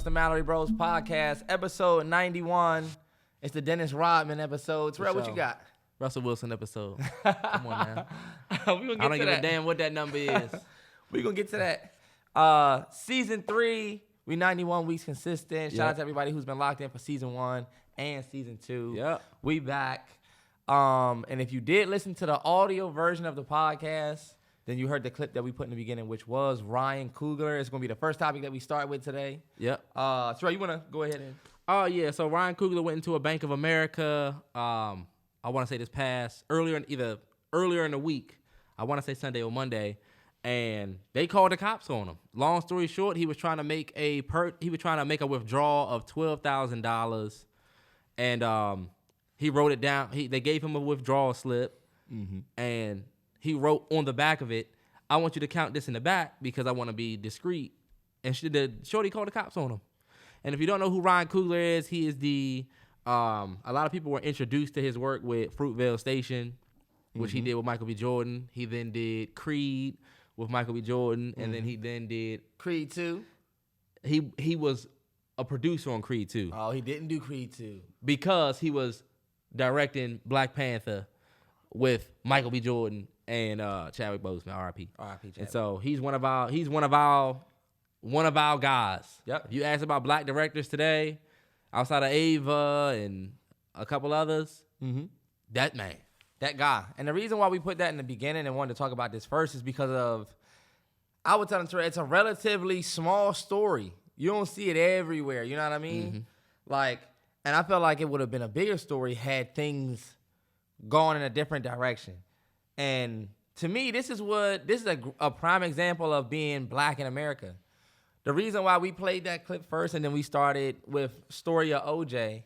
the Mallory Bros podcast, episode 91. It's the Dennis Rodman episode. Terrell, what you got? Russell Wilson episode. Come on now. I don't give a damn what that number is. We're going to get to that. Season 3, we 91 weeks consistent. Shout out to everybody who's been locked in for season 1 and season 2. Yep. We back. And if you did listen to the audio version of the podcast, then you heard the clip that we put in the beginning, which was Ryan Coogler. It's going to be the first topic that we start with today. Yep. Terrell, you want to go ahead and... Oh, yeah. So Ryan Coogler went into a Bank of America. I want to say this past earlier in the week. I want to say Sunday or Monday, and they called the cops on him. Long story short, he was trying to make a withdrawal of $12,000, and he wrote it down. They gave him a withdrawal slip, and he wrote on the back of it, "I want you to count this in the back because I want to be discreet." And the shorty called the cops on him. And if you don't know who Ryan Coogler is, he is a lot of people were introduced to his work with Fruitvale Station, which he did with Michael B. Jordan. He then did Creed with Michael B. Jordan, and then he did Creed 2. He was a producer on Creed 2. Oh, he didn't do Creed 2. Because he was directing Black Panther with Michael B. Jordan and Chadwick Boseman, R.I.P. R.I.P. Chadwick. And so he's one of our guys. Yep. If you ask about black directors today, outside of Ava and a couple others, that man. That guy. And the reason why we put that in the beginning and wanted to talk about this first is because of, I would tell him, it's a relatively small story. You don't see it everywhere. You know what I mean? And I felt like it would have been a bigger story had things gone in a different direction. And to me, this is a prime example of being black in America. The reason why we played that clip first and then we started with Story of OJ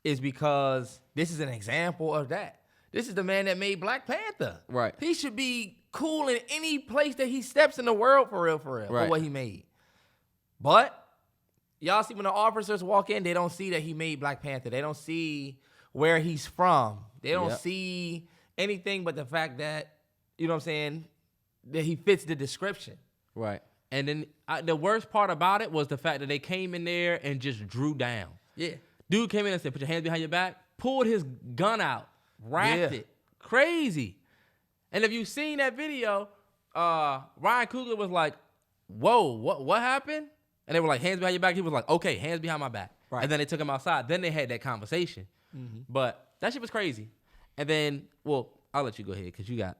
is because this is an example of that. This is the man that made Black Panther. Right. He should be cool in any place that he steps in the world for real, right. for what he made. But y'all see when the officers walk in, they don't see that he made Black Panther. They don't see where he's from. They don't see anything but the fact that, you know what I'm saying, that he fits the description. Right. And then the worst part about it was the fact that they came in there and just drew down. Yeah. Dude came in and said, "Put your hands behind your back," pulled his gun out, wrapped it. Crazy. And if you've seen that video, Ryan Coogler was like, "Whoa, what happened?" And they were like, "Hands behind your back." He was like, "Okay, hands behind my back." Right. And then they took him outside. Then they had that conversation. But that shit was crazy. And then, well, I'll let you go ahead because you got...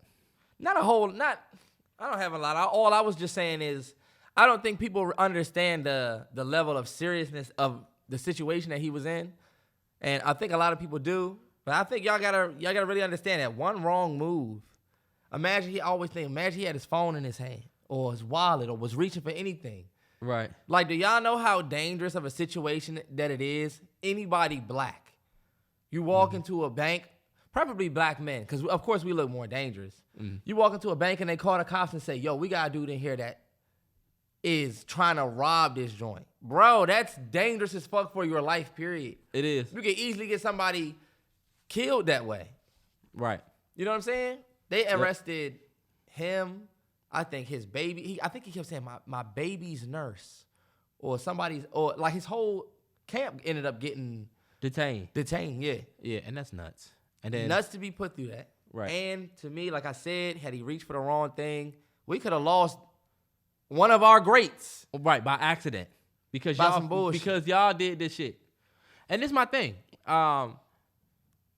I don't have a lot. All I was just saying is, I don't think people understand the level of seriousness of the situation that he was in. And I think a lot of people do. But I think y'all gotta really understand that one wrong move. Imagine he had his phone in his hand or his wallet or was reaching for anything. Right. Like, do y'all know how dangerous of a situation that it is? Anybody black. You walk into a bank, preferably black men, because of course we look more dangerous. You walk into a bank and they call the cops and say, "Yo, we got a dude in here that is trying to rob this joint." Bro, that's dangerous as fuck for your life, period. It is. You can easily get somebody killed that way. Right. You know what I'm saying? They arrested him, I think his baby. I think he kept saying my baby's nurse or somebody's, or like his whole camp ended up getting detained, yeah. Yeah, and that's nuts. And then nuts to be put through that. Right. And to me, like I said, had he reached for the wrong thing, we could have lost one of our greats. Right, by accident. Because y'all did this shit. And this is my thing.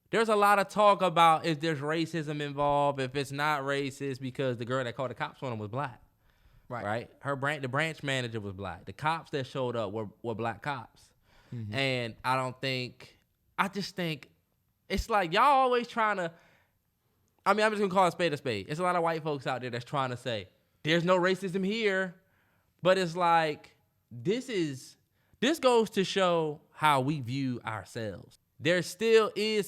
There's a lot of talk about if there's racism involved, if it's not racist, because the girl that called the cops on him was black. Right. The branch manager was black. The cops that showed up were black cops. And I just think it's like y'all always trying to, I'm just going to call a spade a spade. It's a lot of white folks out there that's trying to say, there's no racism here. But it's like, this goes to show how we view ourselves. There still is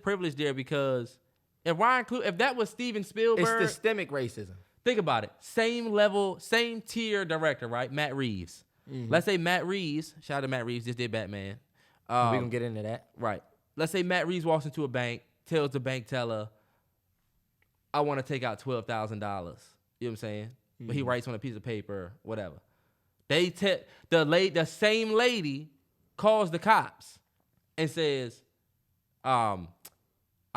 privilege there, because if that was Steven Spielberg. It's systemic racism. Think about it. Same level, same tier director, right? Matt Reeves. Let's say Matt Reeves, shout out to Matt Reeves, just did Batman. We're going to get into that. Right. Let's say Matt Reeves walks into a bank, tells the bank teller, "I want to take out $12,000. You know what I'm saying? But he writes on a piece of paper, whatever. The same lady calls the cops and says, I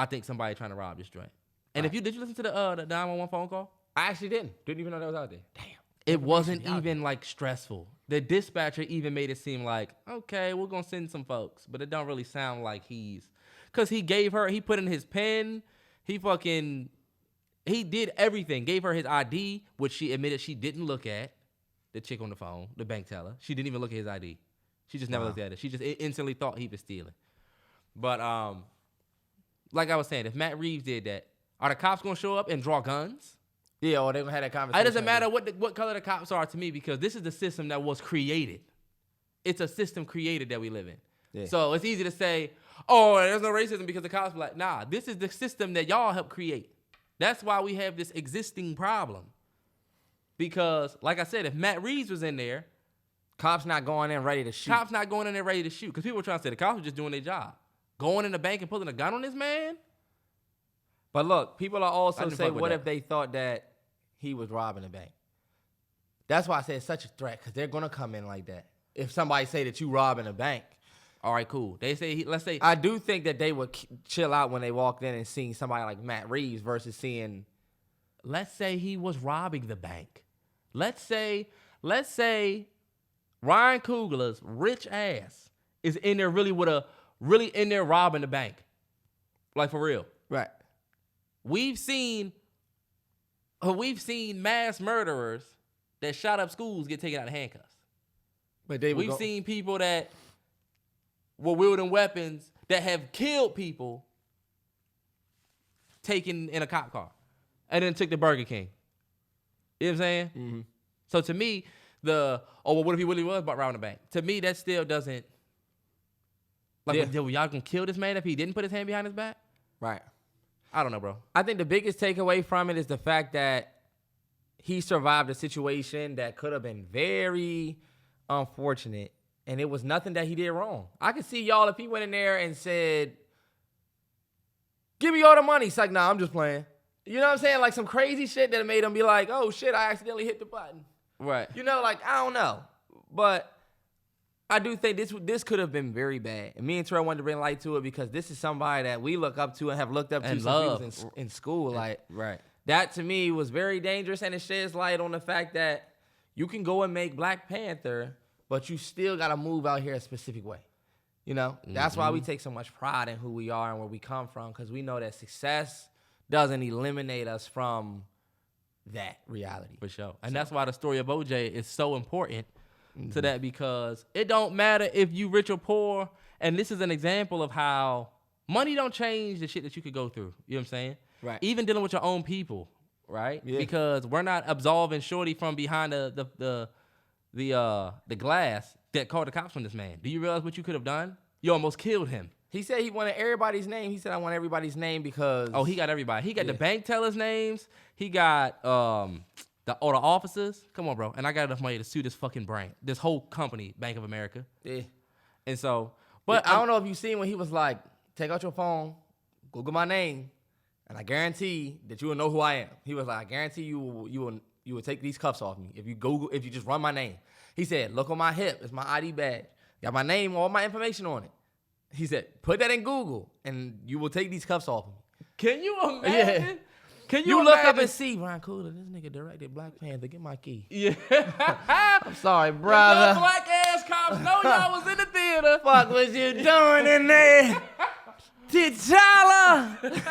think somebody trying to rob this joint. And did you listen to the 911 phone call? I actually didn't. Didn't even know that was out there. Damn. It wasn't even like stressful. The dispatcher even made it seem like, okay, we're gonna send some folks, but it don't really sound like because he put in his pen, he did everything. Gave her his ID, which she admitted she didn't look at. The chick on the phone, the bank teller, she didn't even look at his ID. She just never looked at it. She just instantly thought he was stealing. But like I was saying, if Matt Reeves did that, are the cops gonna show up and draw guns? Yeah, or they're going to have that conversation. It doesn't matter what color the cops are to me because this is the system that was created. It's a system created that we live in. Yeah. So it's easy to say, oh, there's no racism because the cops be like, nah, this is the system that y'all helped create. That's why we have this existing problem. Because, like I said, if Matt Reeves was in there, cops not going in ready to shoot. Because people were trying to say the cops were just doing their job. Going in the bank and pulling a gun on this man? But look, people are also saying, what if they thought that he was robbing a bank? That's why I say it's such a threat, because they're going to come in like that. If somebody say that you robbing a bank. All right, cool. They say, let's say. I do think that they would chill out when they walked in and seeing somebody like Matt Reeves versus seeing. Let's say he was robbing the bank. Let's say Ryan Coogler's rich ass is in there really in there robbing the bank. Like for real. Right. We've seen mass murderers that shot up schools get taken out of handcuffs. But we've seen people that were wielding weapons that have killed people taken in a cop car and then took the Burger King. You know what I'm saying? Mm-hmm. So to me, what if he really was about robbing the bank? To me, that still doesn't. Y'all gonna kill this man if he didn't put his hand behind his back? Right. I don't know, bro. I think the biggest takeaway from it is the fact that he survived a situation that could have been very unfortunate, and it was nothing that he did wrong. I could see y'all if he went in there and said, give me all the money. It's like, nah, I'm just playing. You know what I'm saying? Like some crazy shit that made him be like, oh, shit, I accidentally hit the button. Right. You know, like, I don't know. But I do think this could have been very bad. And me and Terrell wanted to bring light to it because this is somebody that we look up to and have looked up to since we was in school. Like, right. That to me was very dangerous, and it sheds light on the fact that you can go and make Black Panther, but you still got to move out here a specific way. You know? Mm-hmm. That's why we take so much pride in who we are and where we come from, because we know that success doesn't eliminate us from that reality. For sure. And that's why the story of OJ is so important to that, because it don't matter if you rich or poor, and this is an example of how money don't change the shit that you could go through. You know what I'm saying? Right. Even dealing with your own people, right? Yeah. Because we're not absolving Shorty from behind the glass that called the cops on this man. Do you realize what you could have done? You almost killed him. He said he wanted everybody's name. He said, I want everybody's name because... Oh, he got everybody. He got the bank tellers' names. He got all the officers. Come on, bro. And I got enough money to sue this fucking brand. This whole company, Bank of America. Yeah. And so... But I don't know if you seen when he was like, take out your phone, Google my name, and I guarantee that you will know who I am. He was like, I guarantee you will take these cuffs off me if you just run my name. He said, look on my hip. It's my ID badge. Got my name, all my information on it. He said, put that in Google, and you will take these cuffs off me. Can you imagine? Yeah. Can you look up and see, Ryan Coogler, this nigga directed Black Panther. Get my key. Yeah. I'm sorry, brother. Y'all black ass cops know y'all was in the theater. Fuck was you doing in there? T'Challa.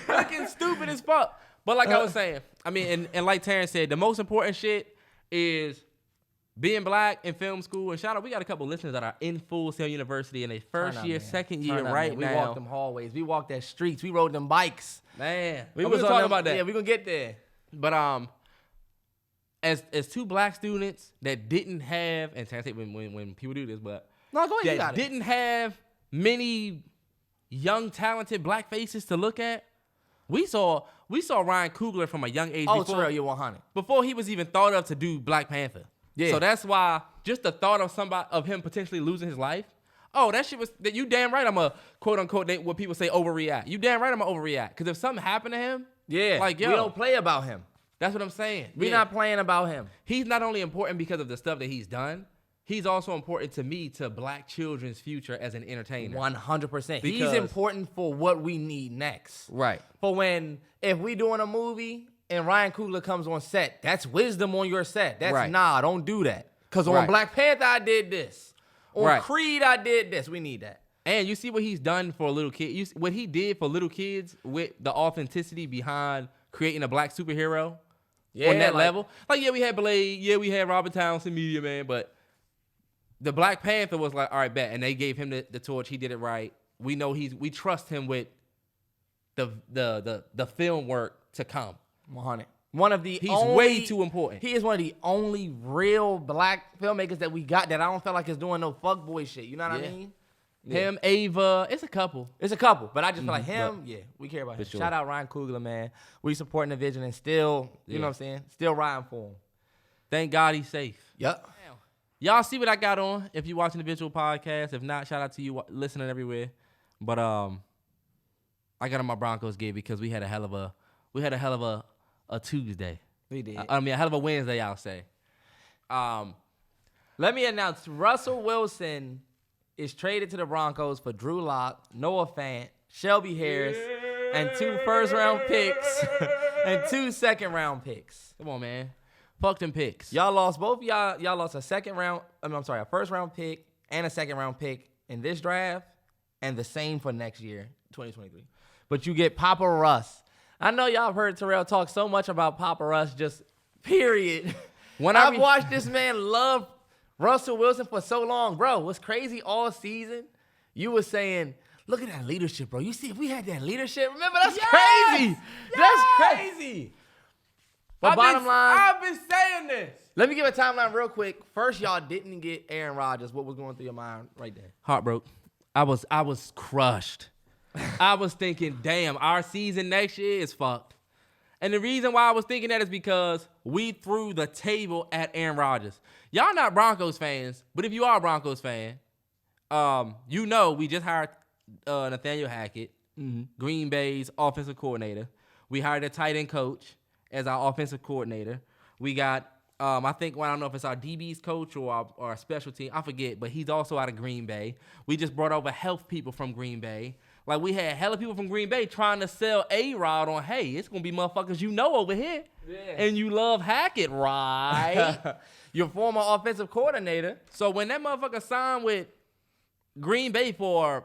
Fucking stupid as fuck. But like I was saying, I mean, and like Terrance said, the most important shit is being black in film school. And shout out, we got a couple listeners that are in Full Sail University in their first year, second year right now. We walked them hallways. We walked that streets. We rode them bikes. Man. We was talking about that. Yeah, we gonna get there. But as two black students that didn't have, and Terrance said when people do this, but no, go ahead, that didn't have many young, talented black faces to look at, we saw Ryan Coogler from a young age. Oh, Terrell, you're 100. Before he was even thought of to do Black Panther. Yeah. So that's why just the thought of him potentially losing his life. Oh, that shit was that you damn right. I'm a quote unquote what people say overreact. You damn right. I'm a overreact because if something happened to him, yeah, like yo, we don't play about him. That's what I'm saying. We're not playing about him. He's not only important because of the stuff that he's done. He's also important to me, to black children's future as an entertainer. 100%. He's important for what we need next. Right. For if we doing a movie and Ryan Coogler comes on set, that's wisdom on your set. That's don't do that. Because on Black Panther, I did this. On Creed, I did this. We need that. And you see what he's done for little kids. What he did for little kids with the authenticity behind creating a black superhero on that level. Like, we had Blade. We had Robert Townsend, Media Man, but the Black Panther was like, all right, bet. And they gave him the torch. He did it right. We know we trust him with the film work to come. 100. He's way too important. He is one of the only real black filmmakers that we got that I don't feel like is doing no fuckboy shit. You know what I mean? Yeah. Him, Ava, it's a couple. But I just feel like him, we care about him. Sure. Shout out Ryan Coogler, man. We supporting the vision and still, you know what I'm saying? Still riding for him. Thank God he's safe. Yep. Y'all see what I got on if you're watching the visual podcast. If not, shout out to you listening everywhere. But I got on my Broncos gear because we had a hell of a Tuesday. We did. A hell of a Wednesday, I'll say. Let me announce, Russell Wilson is traded to the Broncos for Drew Lock, Noah Fant, Shelby Harris, and 2 first-round picks and 2 second-round picks. Come on, man. Fuck them picks. Y'all lost y'all lost a first-round pick and a second-round pick in this draft, and the same for next year, 2023. But you get Papa Russ. I know y'all have heard Terrell talk so much about Papa Russ, just period. I've watched this man love Russell Wilson for so long. Bro, what's crazy all season, you were saying, look at that leadership, bro. You see, if we had that leadership, remember, that's crazy. Yes. That's crazy. But bottom line, I've been saying this. Let me give a timeline real quick. First, y'all didn't get Aaron Rodgers. What was going through your mind right there? Heartbroken. I was crushed. I was thinking, damn, our season next year is fucked. And the reason why I was thinking that is because we threw the table at Aaron Rodgers. Y'all not Broncos fans, but if you are a Broncos fan, you know we just hired Nathaniel Hackett, Green Bay's offensive coordinator. We hired a tight end coach as our offensive coordinator. We got, I don't know if it's our DB's coach or our special team. I forget, but he's also out of Green Bay. We just brought over health people from Green Bay. Like, we had hella people from Green Bay trying to sell A-Rod on, hey, it's going to be motherfuckers you know over here. Yeah. And you love Hackett, right? Your former offensive coordinator. So when that motherfucker signed with Green Bay for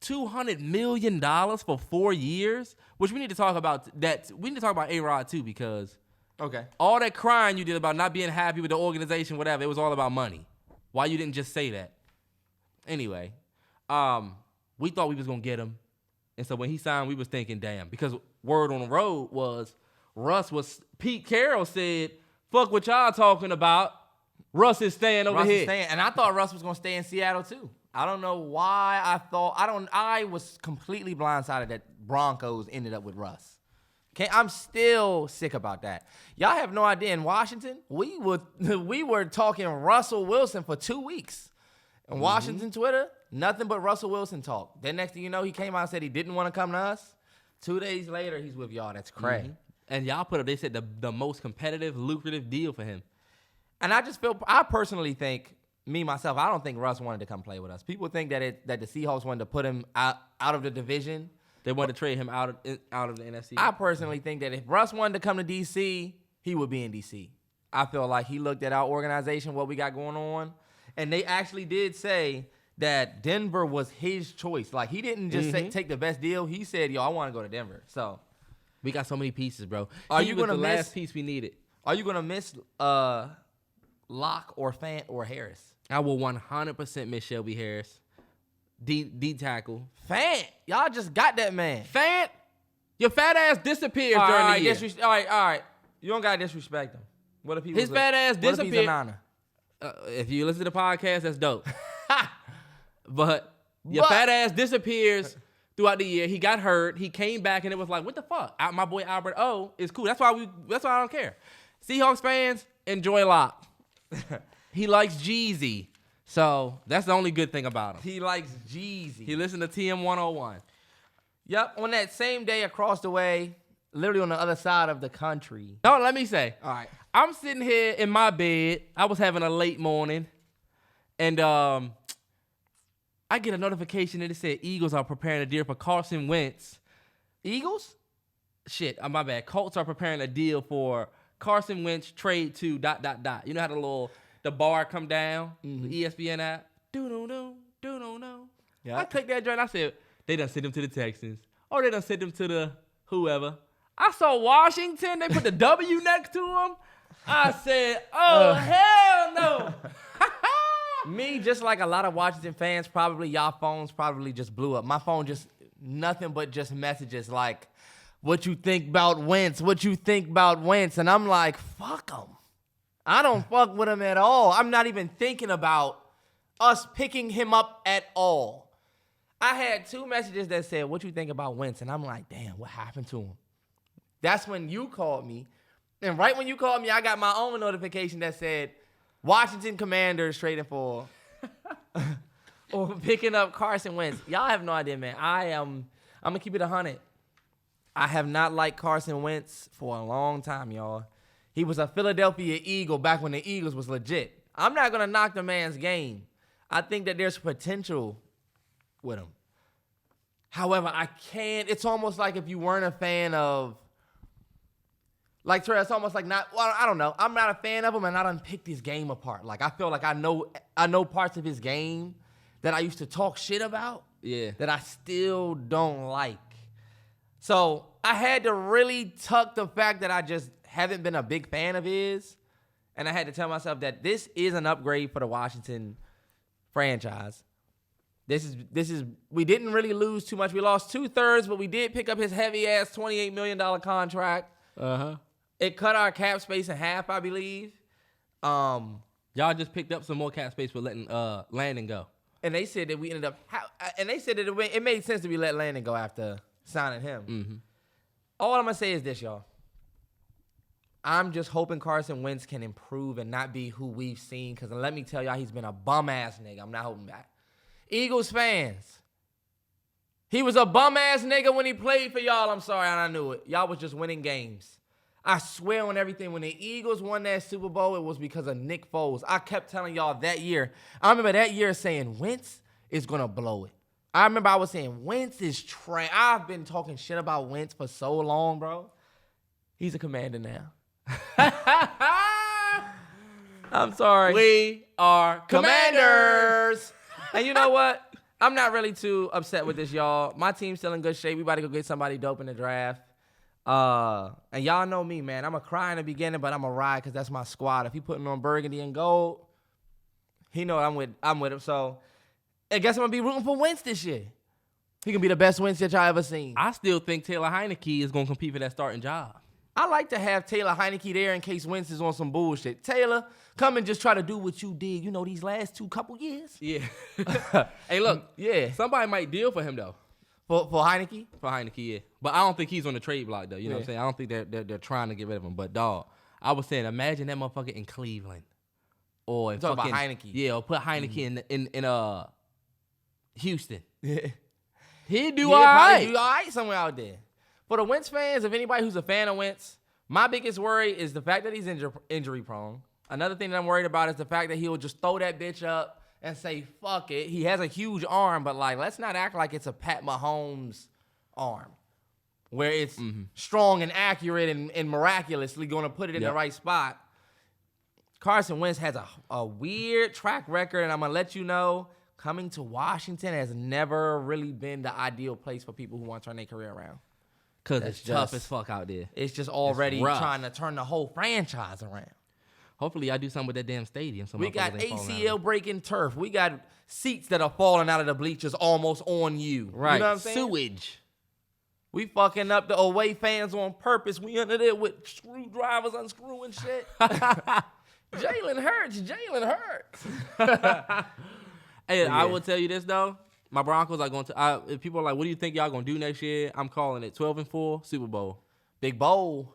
$200 million for 4 years, which we need to talk about that. We need to talk about A-Rod too, because all that crying you did about not being happy with the organization, whatever, it was all about money. Why you didn't just say that? Anyway, we thought we was going to get him. And so when he signed, we was thinking, damn. Because word on the road was Pete Carroll said, fuck what y'all talking about. Russ is staying over here. And I thought Russ was going to stay in Seattle too. I don't know why I was completely blindsided that Broncos ended up with Russ. I'm still sick about that. Y'all have no idea. In Washington, we were talking Russell Wilson for 2 weeks. In Washington Twitter, nothing but Russell Wilson talk. Then next thing you know, he came out and said he didn't want to come to us. 2 days later, he's with y'all. That's crazy. And y'all they said the most competitive, lucrative deal for him. And I personally think, myself, I don't think Russ wanted to come play with us. People think that the Seahawks wanted to put him out of the division. They wanted to trade him out of the NFC. I personally think that if Russ wanted to come to D.C., he would be in D.C. I feel like he looked at our organization, what we got going on, and they actually did say that Denver was his choice. Like, he didn't just take the best deal. He said, yo, I want to go to Denver. So we got so many pieces, bro. He was the last piece we needed. Are you going to miss Locke or Fant or Harris? I will 100% miss Shelby Harris. D tackle. Fant, y'all just got that man. Fant, your fat ass disappears during the year. All right. You don't got to disrespect him. What if his fat ass disappeared? If you listen to the podcast, that's dope. But your fat ass disappears throughout the year. He got hurt. He came back, and it was like, what the fuck? My boy Albert O is cool. That's why I don't care. Seahawks fans, enjoy Locke. He likes Jeezy. So that's the only good thing about him. He likes Jeezy. He listened to TM 101. Yep. On that same day across the way, literally on the other side of the country. No, let me say. All right. I'm sitting here in my bed. I was having a late morning, and I get a notification that it said Eagles are preparing a deal for Carson Wentz. Eagles? Shit, my bad. Colts are preparing a deal for Carson Wentz trade to ... You know how the bar come down, the ESPN app? Do-do-do. Yeah. I clicked that joint. I said, they done sent him to the Texans. Or they done sent him to the whoever. I saw Washington. They put the W next to him. I said, oh, hell no. Me, just like a lot of Washington fans, probably y'all phones probably just blew up. My phone just nothing but just messages like, what you think about Wentz? What you think about Wentz? And I'm like, fuck him. I don't fuck with him at all. I'm not even thinking about us picking him up at all. I had 2 messages that said, what you think about Wentz? And I'm like, damn, what happened to him? That's when you called me. And right when you called me, I got my own notification that said, Washington Commanders trading for or picking up Carson Wentz. Y'all have no idea, man. I'm going to keep it 100. I have not liked Carson Wentz for a long time, y'all. He was a Philadelphia Eagle back when the Eagles was legit. I'm not going to knock the man's game. I think that there's potential with him. However, I can't. It's almost like if you weren't a fan of, like Terrell, it's almost like not. Well, I don't know. I'm not a fan of him, and I done picked his game apart. Like I feel like I know parts of his game that I used to talk shit about. Yeah. That I still don't like. So I had to really tuck the fact that I just haven't been a big fan of his, and I had to tell myself that this is an upgrade for the Washington franchise. This is we didn't really lose too much. We lost 2/3, but we did pick up his heavy ass $28 million contract. It cut our cap space in half, I believe. Y'all just picked up some more cap space for letting Landon go. And they said that we ended up, and they said that it made sense to be let Landon go after signing him. Mm-hmm. All I'm gonna say is this, y'all. I'm just hoping Carson Wentz can improve and not be who we've seen. Because let me tell y'all, he's been a bum-ass nigga. I'm not holding back. Eagles fans, he was a bum-ass nigga when he played for y'all. I'm sorry, and I knew it. Y'all was just winning games. I swear on everything, when the Eagles won that Super Bowl, it was because of Nick Foles. I kept telling y'all that year. I remember that year saying, Wentz is going to blow it. I remember I was saying, Wentz is trash. I've been talking shit about Wentz for so long, bro. He's a Commander now. I'm sorry. We are Commanders. And you know what? I'm not really too upset with this, y'all. My team's still in good shape. We about to go get somebody dope in the draft. And y'all know me, man. I'm going to cry in the beginning, but I'm going to ride because that's my squad. If he putting on burgundy and gold, he know I'm with him. So I guess I'm going to be rooting for Wentz this year. He can be the best Wentz that y'all ever seen. I still think Taylor Heineke is going to compete for that starting job. I like to have Taylor Heineke there in case Wentz is on some bullshit. Taylor, come and just try to do what you did, these last couple years. Yeah. Hey, look. Yeah. Somebody might deal for him, though. For Heineke? For Heineke, yeah. But I don't think he's on the trade block, though. You know what I'm saying? I don't think they're trying to get rid of him. But, dog, I was saying, imagine that motherfucker in Cleveland. Or in talking about Heineke. Yeah, or put Heineke in Houston. Yeah. He'd do all right. Probably do all right somewhere out there. For the Wentz fans, if anybody who's a fan of Wentz, my biggest worry is the fact that he's injury prone. Another thing that I'm worried about is the fact that he'll just throw that bitch up and say, fuck it. He has a huge arm, but let's not act like it's a Pat Mahomes arm where it's strong and accurate and miraculously going to put it in the right spot. Carson Wentz has a weird track record, and I'm going to let you know, coming to Washington has never really been the ideal place for people who want to turn their career around. Because it's tough as fuck out there. It's just already trying to turn the whole franchise around. Hopefully, I do something with that damn stadium. We got ACL breaking turf. We got seats that are falling out of the bleachers almost on you. Right. You know what I'm saying? Sewage. We fucking up the away fans on purpose. We under there with screwdrivers unscrewing shit. Jalen Hurts. Hey, I will tell you this, though. My Broncos are going to. If people are like, what do you think y'all going to do next year? I'm calling it 12-4 Super Bowl. Big bowl,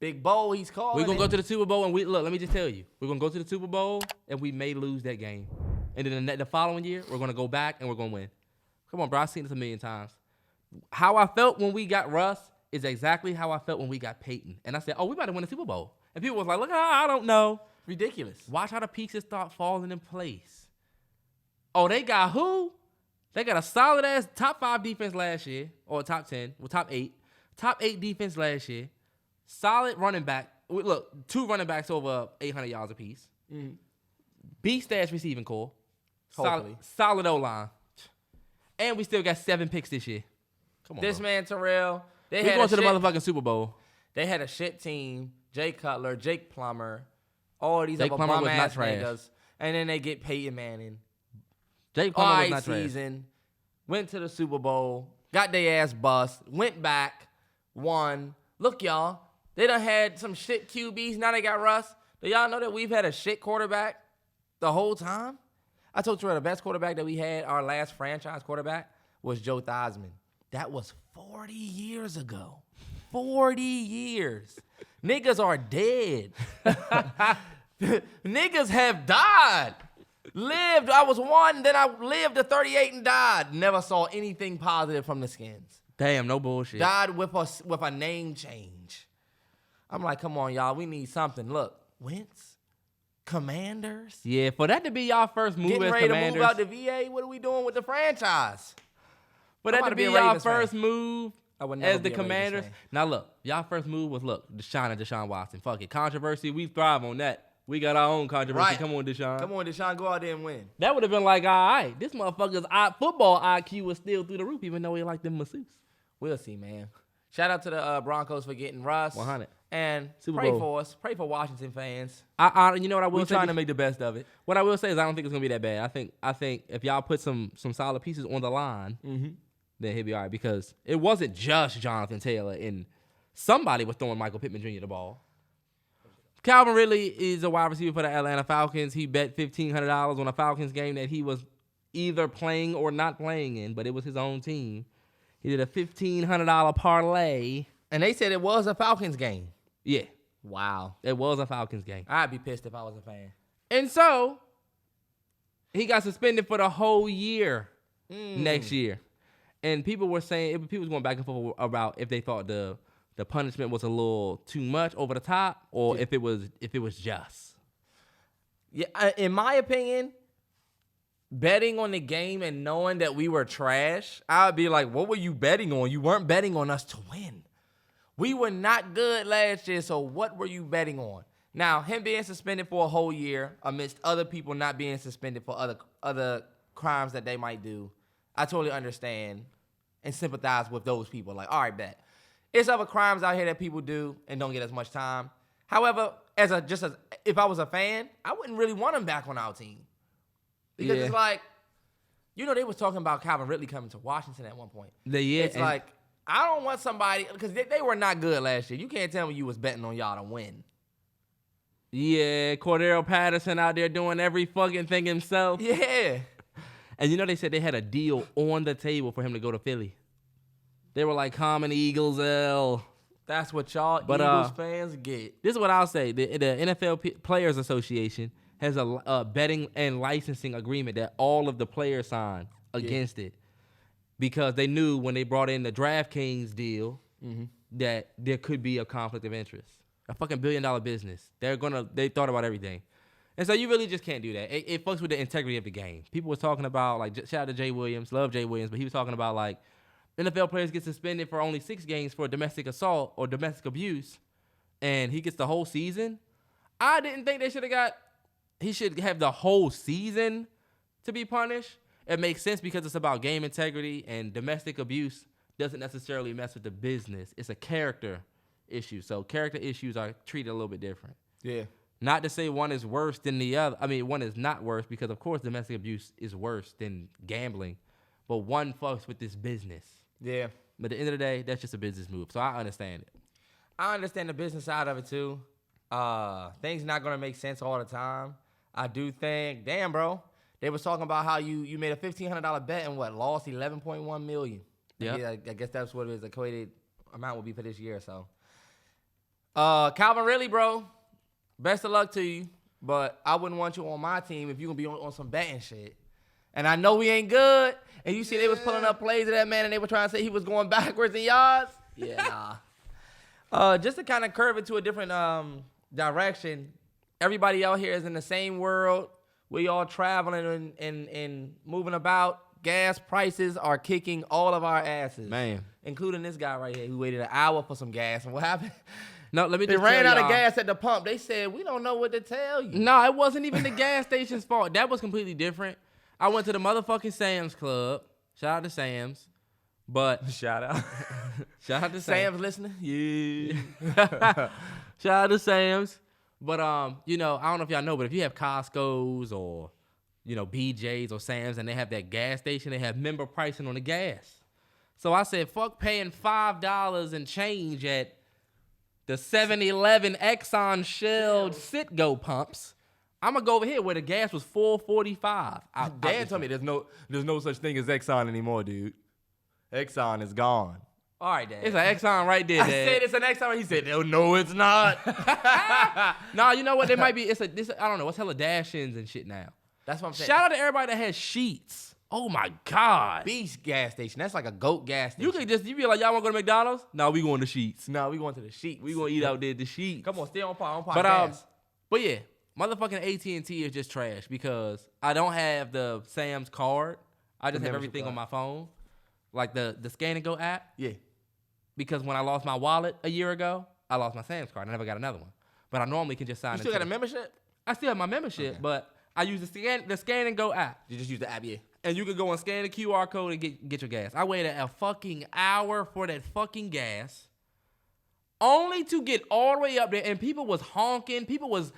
he's calling We're going to go to the Super Bowl, and let me just tell you. We're going to go to the Super Bowl, and we may lose that game. And then the following year, we're going to go back, and we're going to win. Come on, bro. I've seen this a million times. How I felt when we got Russ is exactly how I felt when we got Peyton. And I said, oh, we about to win the Super Bowl. And people was like, look, I don't know. Ridiculous. Watch how the pieces start falling in place. Oh, they got who? They got a solid-ass top 5 defense last year, or top 10, well, top 8. Top 8 defense last year. Solid running back. Look, 2 running backs over 800 yards apiece. Mm. Beast-ass receiving core. Solid O-line. And we still got 7 picks this year. Come on, this bro. Man, Terrell, we going to the motherfucking Super Bowl. They had a shit team. Jay Cutler, Jake Plummer, all these Jake other Plummer was bum-ass not trash. niggas. And then they get Peyton Manning. Jake Plummer was not season, trash. Went to the Super Bowl, got their ass bust, went back, won. Look, y'all, they done had some shit QBs. Now they got Russ. Do y'all know that we've had a shit quarterback the whole time? I told you the best quarterback that we had, our last franchise quarterback, was Joe Theismann. That was 40 years ago. 40 years. Niggas are dead. Niggas have died. Lived, I was 1, then I lived to 38 and died. Never saw anything positive from the Skins. Damn, no bullshit. Died with a name change. I'm like, come on, y'all. We need something. Look, Wentz, Commanders. Yeah, for that to be y'all first move Getting as ready Commanders. to move out the VA. What are we doing with the franchise? For that to be y'all first move as the Commanders. Now, look, y'all first move was, Deshaun and Deshaun Watson. Fuck it. Controversy, we thrive on that. We got our own controversy. Right. Come on, Deshaun. Come on, Deshaun. Go out there and win. That would have been like, all right, this motherfucker's football IQ was still through the roof, even though he like them masseuse. We'll see, man. Shout out to the Broncos for getting Russ. 100. And Super pray Bowl. for us. Pray for Washington fans. You know what I will say? We're trying to make the best of it. What I will say is I don't think it's going to be that bad. I think if y'all put some solid pieces on the line, then he'll be all right. Because it wasn't just Jonathan Taylor. And somebody was throwing Michael Pittman Jr. the ball. Calvin Ridley is a wide receiver for the Atlanta Falcons. He bet $1,500 on a Falcons game that he was either playing or not playing in, but it was his own team. He did a $1,500 parlay. And they said it was a Falcons game. Yeah. Wow. It was a Falcons game. I'd be pissed if I was a fan. And so, he got suspended for the whole year next year. And people were saying, people was going back and forth about if they thought the punishment was a little too much, over the top, or if it was just. Yeah, in my opinion, betting on the game and knowing that we were trash, I would be like, what were you betting on? You weren't betting on us to win. We were not good last year, so what were you betting on? Now, him being suspended for a whole year amidst other people not being suspended for other crimes that they might do, I totally understand and sympathize with those people. Like, all right, bet. It's other crimes out here that people do and don't get as much time. However, if I was a fan, I wouldn't really want him back on our team. Because it's like, they was talking about Calvin Ridley coming to Washington at one point. It's like, I don't want somebody, because they were not good last year. You can't tell me you was betting on y'all to win. Yeah, Cordero Patterson out there doing every fucking thing himself. Yeah. And they said they had a deal on the table for him to go to Philly. They were like, common Eagles, L. That's what y'all Eagles fans get. This is what I'll say. The NFL Players Association has a betting and licensing agreement that all of the players signed against it. Because they knew when they brought in the DraftKings deal that there could be a conflict of interest. A fucking $1 billion business. They thought about everything. And so you really just can't do that. It fucks with the integrity of the game. People were talking about, like, shout out to Jay Williams, love Jay Williams, but he was talking about, like, NFL players get suspended for only 6 games for domestic assault or domestic abuse, and he gets the whole season. I didn't think he should have the whole season to be punished. It makes sense because it's about game integrity, and domestic abuse doesn't necessarily mess with the business. It's a character issue. So character issues are treated a little bit different. Yeah. Not to say one is worse than the other. I mean, one is not worse because, of course, domestic abuse is worse than gambling. But one fucks with this business. Yeah. But at the end of the day, that's just a business move. So I understand it. I understand the business side of it, too. Things not going to make sense all the time. I do think, damn, bro. They was talking about how you made a $1,500 bet and lost $11.1 million. Yeah. I guess that's what his equated amount will be for this year. So, Calvin Ridley, bro, best of luck to you. But I wouldn't want you on my team if you're going to be on some betting shit. And I know we ain't good. And you see they was pulling up plays of that man and they were trying to say he was going backwards in yards. Yeah, just to kind of curve it to a different direction, everybody out here is in the same world. We all traveling and moving about. Gas prices are kicking all of our asses. Man. Including this guy right here who waited an hour for some gas. And what happened? No, let me They just ran tell out of y'all. gas at the pump. They said, we don't know what to tell you. No, it wasn't even the gas station's fault. That was completely different. I went to the motherfucking Sam's Club. Shout out to Sam's. But Shout out. shout out to Sam's listening? Yeah. Shout out to Sam's. But you know, I don't know if y'all know, but if you have Costco's or you know BJ's or Sam's and they have that gas station, they have member pricing on the gas. So I said, fuck paying $5 and change at the 7-Eleven Exxon Shell Citgo pumps. I'm gonna go over here where the gas was $4.45. Dan told me there's no such thing as Exxon anymore, dude. Exxon is gone. All right, Dad. It's an Exxon right there, I Dad. said it's an Exxon. He said, no, it's not. Nah, you know what? There might be. I don't know. What's hella dash-ins and shit now. That's what I'm saying. Shout out to everybody that has sheets. Oh my God. Beast gas station. That's like a goat gas station. You be like, y'all want to go to McDonald's? No, we going to Sheets. No, we going to the sheets. We gonna eat out there at the Sheets. Come on, stay on par. But yeah, motherfucking AT&T is just trash because I don't have the Sam's card. I just have everything on my phone, like the Scan and Go app. Yeah. Because when I lost my wallet a year ago, I lost my Sam's card. I never got another one. But I normally can just sign. You still got a membership? I still have my membership, but I use the Scan and Go app. You just use the app, yeah. And you can go and scan the QR code and get your gas. I waited a fucking hour for that fucking gas, only to get all the way up there. And people was honking. It was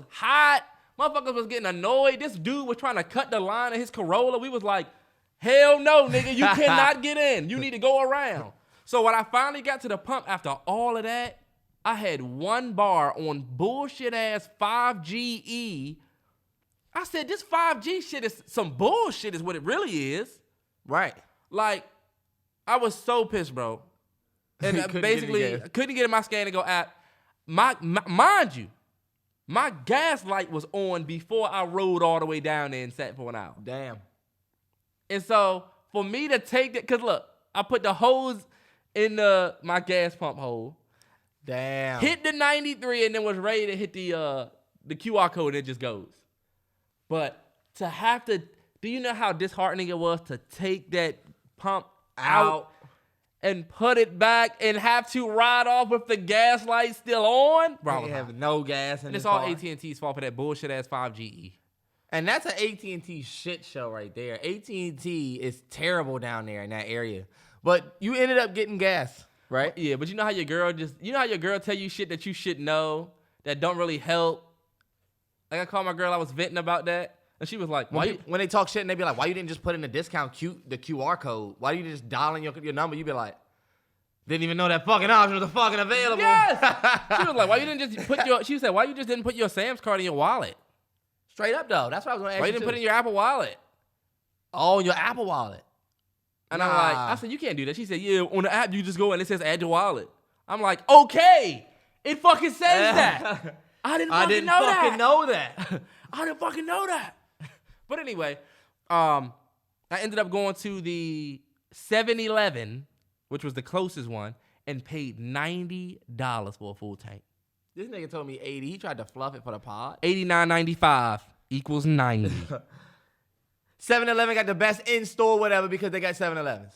hot. Motherfuckers was getting annoyed. This dude was trying to cut the line of his Corolla. We was like, hell no, nigga. You cannot get in. You need to go around. So when I finally got to the pump after all of that, I had one bar on bullshit ass 5GE. I said, this 5G shit is some bullshit is what it really is. Right. Like, I was so pissed, bro. And basically, I couldn't get in my Scan and Go app. Mind you, my gas light was on before I rode all the way down there and sat for an hour. Damn. And so, for me to take that, because look, I put the hose in my gas pump hole. Damn. Hit the 93 and then was ready to hit the QR code and it just goes. But to have to, do you know how disheartening it was to take that pump out and put it back and have to ride off with the gas light still on? Bro, They have no gas in and the it's all car. AT&T's fault for that bullshit ass 5GE. And that's an AT&T shit show right there. AT&T is terrible down there in that area. But you ended up getting gas, right? Yeah, but you know how your girl tell you shit that you should know that don't really help? Like I called my girl, I was venting about that. And she was like, when they talk shit and they be like, why you didn't just put in the discount the QR code? Why you just dial in your number? You be like, didn't even know that fucking option was fucking available. Yes! She was like, why you didn't just she said, why you just didn't put your Sam's card in your wallet? Straight up though. That's what I was going to ask you. Why you didn't put it in your Apple Wallet? Oh, your Apple Wallet. And I'm like, I said, you can't do that. She said, yeah, on the app, you just go and it says add your wallet. I'm like, okay. It fucking says that. I didn't fucking know that. I didn't fucking know that. But anyway, I ended up going to the 7-Eleven, which was the closest one, and paid $90 for a full tank. This nigga told me 80. He tried to fluff it for the pod. $89.95 equals 90. 7-Eleven got the best in-store whatever because they got 7-Elevens.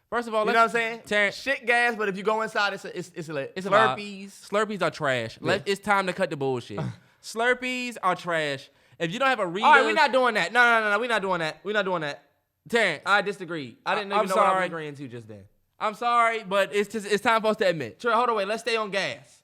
First of all, you know what I'm saying? Terrance, shit gas, but if you go inside, it's lit. It's Slurpees. Slurpees are trash. Yeah. It's time to cut the bullshit. Slurpees are trash. If you don't have a Reels... All right, we're not doing that. No, we're not doing that. We're not doing that. Terrance. I disagree. I didn't even know what I was agreeing to just then. I'm sorry, but it's time for us to admit. Trey, hold on, wait. Let's stay on gas.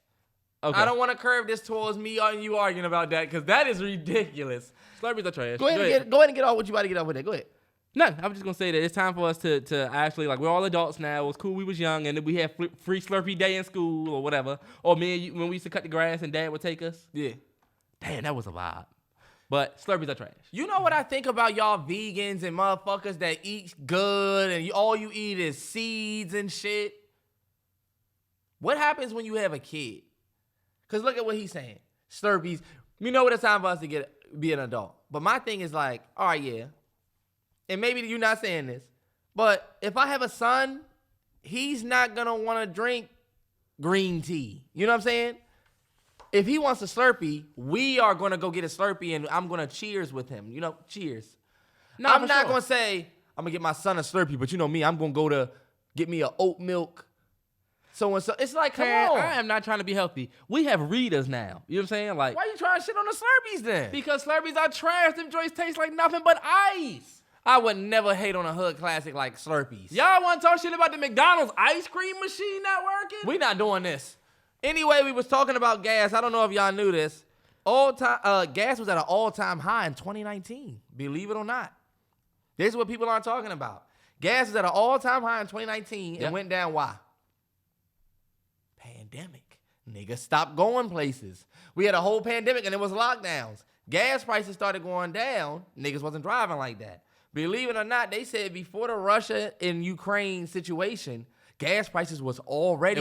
Okay. I don't want to curve this towards me and you arguing about that because that is ridiculous. Slurpees are trash. Go ahead and get off what you about to get off with that. Go ahead. None. I'm just going to say that it's time for us to actually, like, we're all adults now. It was cool we was young, and then we had free Slurpee day in school or whatever. Or me and you, when we used to cut the grass and Dad would take us. Yeah. Damn, that was a vibe. But Slurpees are trash. You know what I think about y'all vegans and motherfuckers that eat good and all you eat is seeds and shit? What happens when you have a kid? Because look at what he's saying. Slurpees. You know what it's time for us to be an adult. But my thing is like, all right, yeah. And maybe you're not saying this, but if I have a son he's not going to want to drink green tea. You know what I'm saying? If he wants a Slurpee, we are going to go get a Slurpee, and I'm going to cheers with him. You know, cheers. No, I'm not going to say, I'm going to get my son a Slurpee, but you know me, I'm going to go to get me a oat milk. So it's like, come on. I am not trying to be healthy. We have Ritas now. You know what I'm saying? Like, why you trying to shit on the Slurpees then? Because Slurpees are trash. Them joints taste like nothing but ice. I would never hate on a hood classic like Slurpees. Y'all want to talk shit about the McDonald's ice cream machine not working? We not doing this. Anyway, we was talking about gas. I don't know if y'all knew this. Gas was at an all-time high in 2019. Believe it or not. This is what people aren't talking about. Gas was at an all-time high in 2019 and went down. Why? Pandemic. Niggas stopped going places. We had a whole pandemic and it was lockdowns. Gas prices started going down. Niggas wasn't driving like that. Believe it or not, they said before the Russia and Ukraine situation, gas prices was already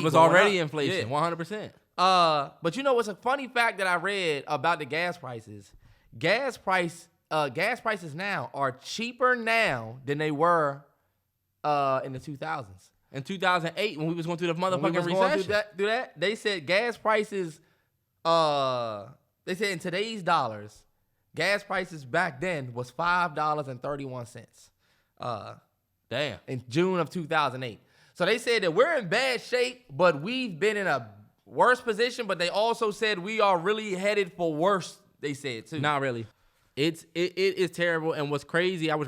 inflation, 100%. But you know what's a funny fact that I read about the gas prices? Gas prices now are cheaper now than they were in the 2000s. In 2008, when we was going through the motherfucking recession. Through that, they said gas prices, they said in today's dollars, gas prices back then was $5.31. Damn. In June of 2008. So they said that we're in bad shape, but we've been in a worse position, but they also said we are really headed for worse, they said too. Not really. It is terrible. And what's crazy, I was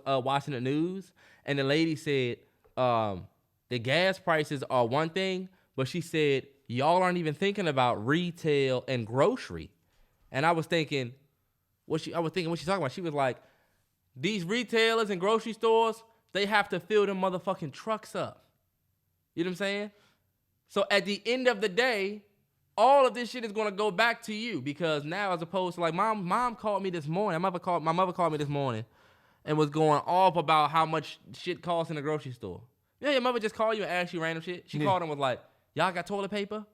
watching the news, and the lady said the gas prices are one thing, but she said y'all aren't even thinking about retail and grocery. And I was thinking, what she's talking about? She was like, these retailers and grocery stores, they have to fill them motherfucking trucks up. You know what I'm saying? So at the end of the day, all of this shit is gonna go back to you, because now, as opposed to like mom called me this morning. My mother called me this morning and was going off about how much shit costs in the grocery store. Yeah, your mother just called you and asked you random shit. She called and was like, y'all got toilet paper?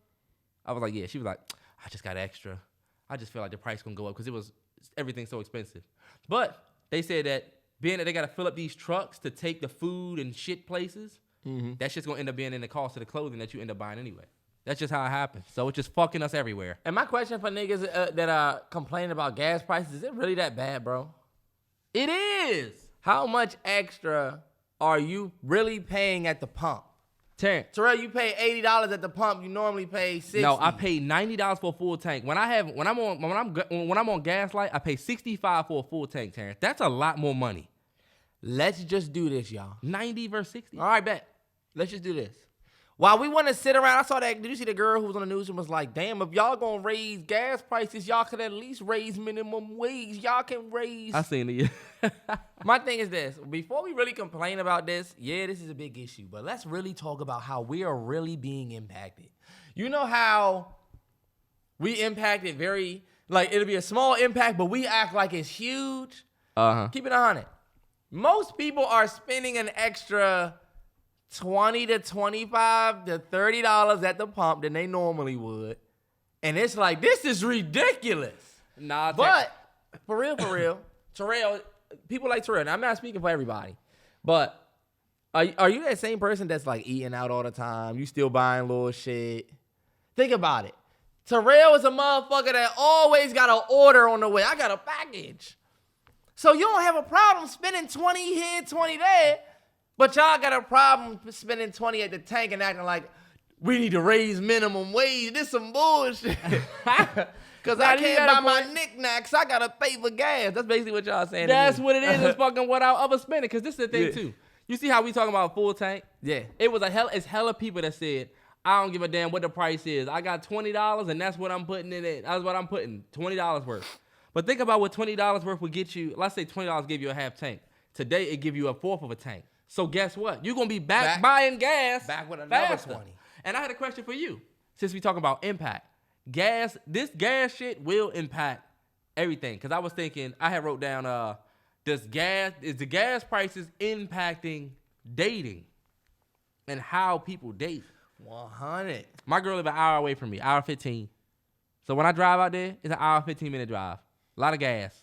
I was like, yeah. She was like, I just got extra. I just feel like the price gonna go up because everything's so expensive. But they said that being that they gotta fill up these trucks to take the food and shit places, that shit's gonna end up being in the cost of the clothing that you end up buying anyway. That's just how it happens. So it's just fucking us everywhere. And my question for niggas that are complaining about gas prices, is it really that bad, bro? It is. How much extra are you really paying at the pump? Terrance. Terrell, you pay $80 at the pump. You normally pay $60. No, I pay $90 for a full tank. When I'm on Gaslight, I pay $65 for a full tank, Terrance. That's a lot more money. Let's just do this, y'all. 90 versus 60. All right, bet. Let's just do this. While we want to sit around, I saw that. Did you see the girl who was on the news and was like, damn, if y'all gonna raise gas prices, y'all could at least raise minimum wage. Y'all can raise. I seen it. My thing is this. Before we really complain about this, yeah, this is a big issue, but let's really talk about how we are really being impacted. You know how we impacted it'll be a small impact, but we act like it's huge? Keep it 100. Most people are spending an extra $20 to $25 to $30 at the pump than they normally would. And it's like, this is ridiculous. Nah, but for real, Terrell, people like Terrell, now I'm not speaking for everybody, but are you that same person that's like eating out all the time? You still buying little shit? Think about it. Terrell is a motherfucker that always got an order on the way. I got a package. So you don't have a problem spending 20 here, 20 there. But y'all got a problem spending 20 at the tank and acting like we need to raise minimum wage. This some bullshit. Because I can't buy my knickknacks. I got to pay for gas. That's basically what y'all saying. That's what it is. It's fucking what I'll ever spend it. Because this is the thing, too. You see how we talking about full tank? Yeah. It's hella people that said, I don't give a damn what the price is. I got $20 and that's what I'm putting in it. That's what I'm putting. $20 worth. But think about what $20 worth would get you. Let's say $20 give you a half tank. Today, it give you a fourth of a tank. So guess what? You're going to be back buying gas back with another faster. 20. And I had a question for you. Since we talking about impact. This gas shit will impact everything. Because I was thinking, I had wrote down, is the gas prices impacting dating and how people date? 100. My girl live an hour away from me, hour 15. So when I drive out there, it's an hour 15-minute drive. A lot of gas.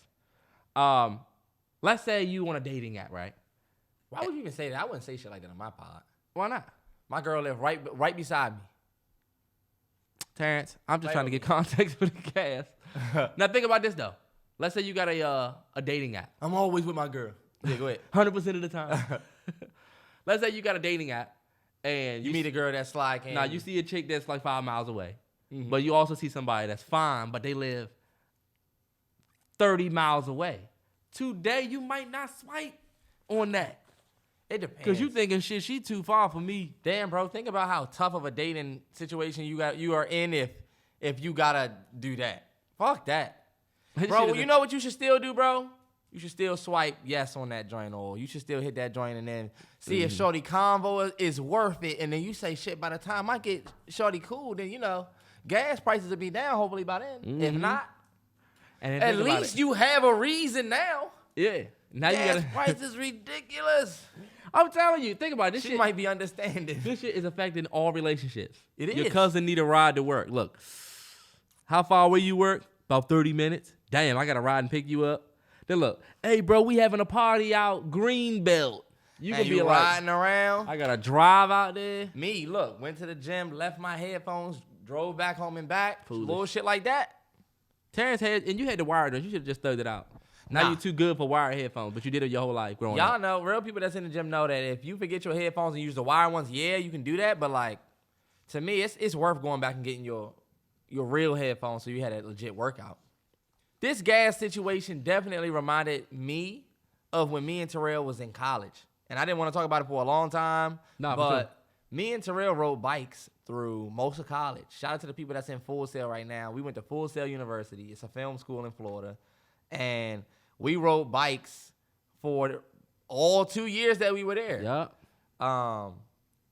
Let's say you on a dating app, right? Why would you even say that? I wouldn't say shit like that on my pod. Why not? My girl lived right beside me. Terrance, I'm just trying to get context for the gas. Now think about this though. Let's say you got a dating app. I'm always with my girl. Yeah, go ahead. 100% of the time. Let's say you got a dating app and you meet a girl that's like, nah, you see a chick that's like 5 miles away, but you also see somebody that's fine, but they live 30 miles away. Today you might not swipe on that. It depends. Because you thinking shit, she too far for me. Damn, bro, think about how tough of a dating situation you are in if you gotta do that. Fuck that. Bro, you know what you should still do, bro? You should still swipe yes on that joint, or you should still hit that joint and then see if shorty convo is worth it. And then you say, shit, by the time I get shorty cool, then, gas prices will be down hopefully by then. If not, and at least you have a reason now. Yeah. Now gas price is ridiculous. I'm telling you, think about it. This shit might be understanding. This shit is affecting all relationships. It is. Your cousin need a ride to work. Look, how far away you work? About 30 minutes. Damn, I got to ride and pick you up. Then look, hey, bro, we having a party out Greenbelt. You can be riding around. I got to drive out there. Me, look, went to the gym, left my headphones, drove back home and back. Foolish. Little shit like that. Terrance had, and you had the wired ones. You should have just thugged it out. Now you're too good for wired headphones, but you did it your whole life growing up. Y'all know, real people that's in the gym know that if you forget your headphones and use the wired ones, yeah, you can do that. But like, to me, it's worth going back and getting your real headphones so you had a legit workout. This gas situation definitely reminded me of when me and Terrell was in college. And I didn't want to talk about it for a long time. But me and Terrell rode bikes through most of college. Shout out to the people that's in Full Sail right now. We went to Full Sail University. It's a film school in Florida. And we rode bikes for all 2 years that we were there. Yep.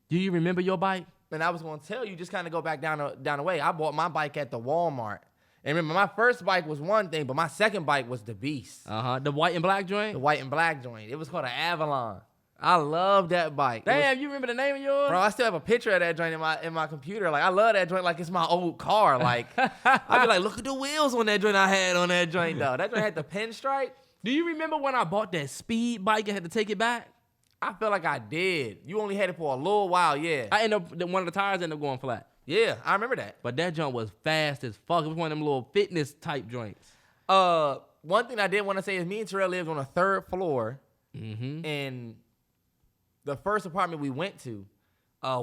Do you remember your bike? And I was going to tell you, just kind of go back down the way. I bought my bike at the Walmart. And remember, my first bike was one thing, but my second bike was the Beast. The white and black joint? The white and black joint. It was called an Avalon. I love that bike. Damn, you remember the name of yours? Bro, I still have a picture of that joint in my computer. Like, I love that joint like it's my old car. Like, I'd be like, look at the wheels on that joint I had on that joint, though. That joint had the pinstripe. Do you remember when I bought that speed bike and had to take it back? I feel like I did. You only had it for a little while, yeah. I ended up, one of the tires ended up going flat. Yeah, I remember that. But that joint was fast as fuck. It was one of them little fitness type joints. One thing I did want to say is me and Terrell lived on a third floor in the first apartment we went to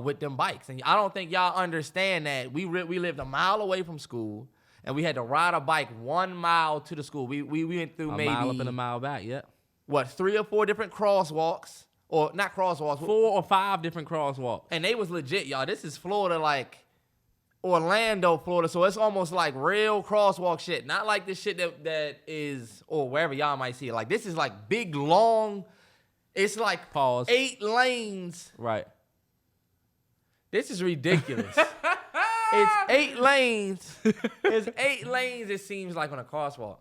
with them bikes. And I don't think y'all understand that we lived a mile away from school and we had to ride a bike 1 mile to the school. We went through maybe a mile up and a mile back, yeah. What, 3 or 4 different crosswalks? Or not crosswalks. 4 or 5 different crosswalks. And they was legit, y'all. This is Florida, like Orlando, Florida. So it's almost like real crosswalk shit. Not like this shit that is, or wherever y'all might see it. Like, this is like big, long, it's like 8 lanes. Right. This is ridiculous. It's 8 lanes. It's 8 lanes, it seems like, on a crosswalk.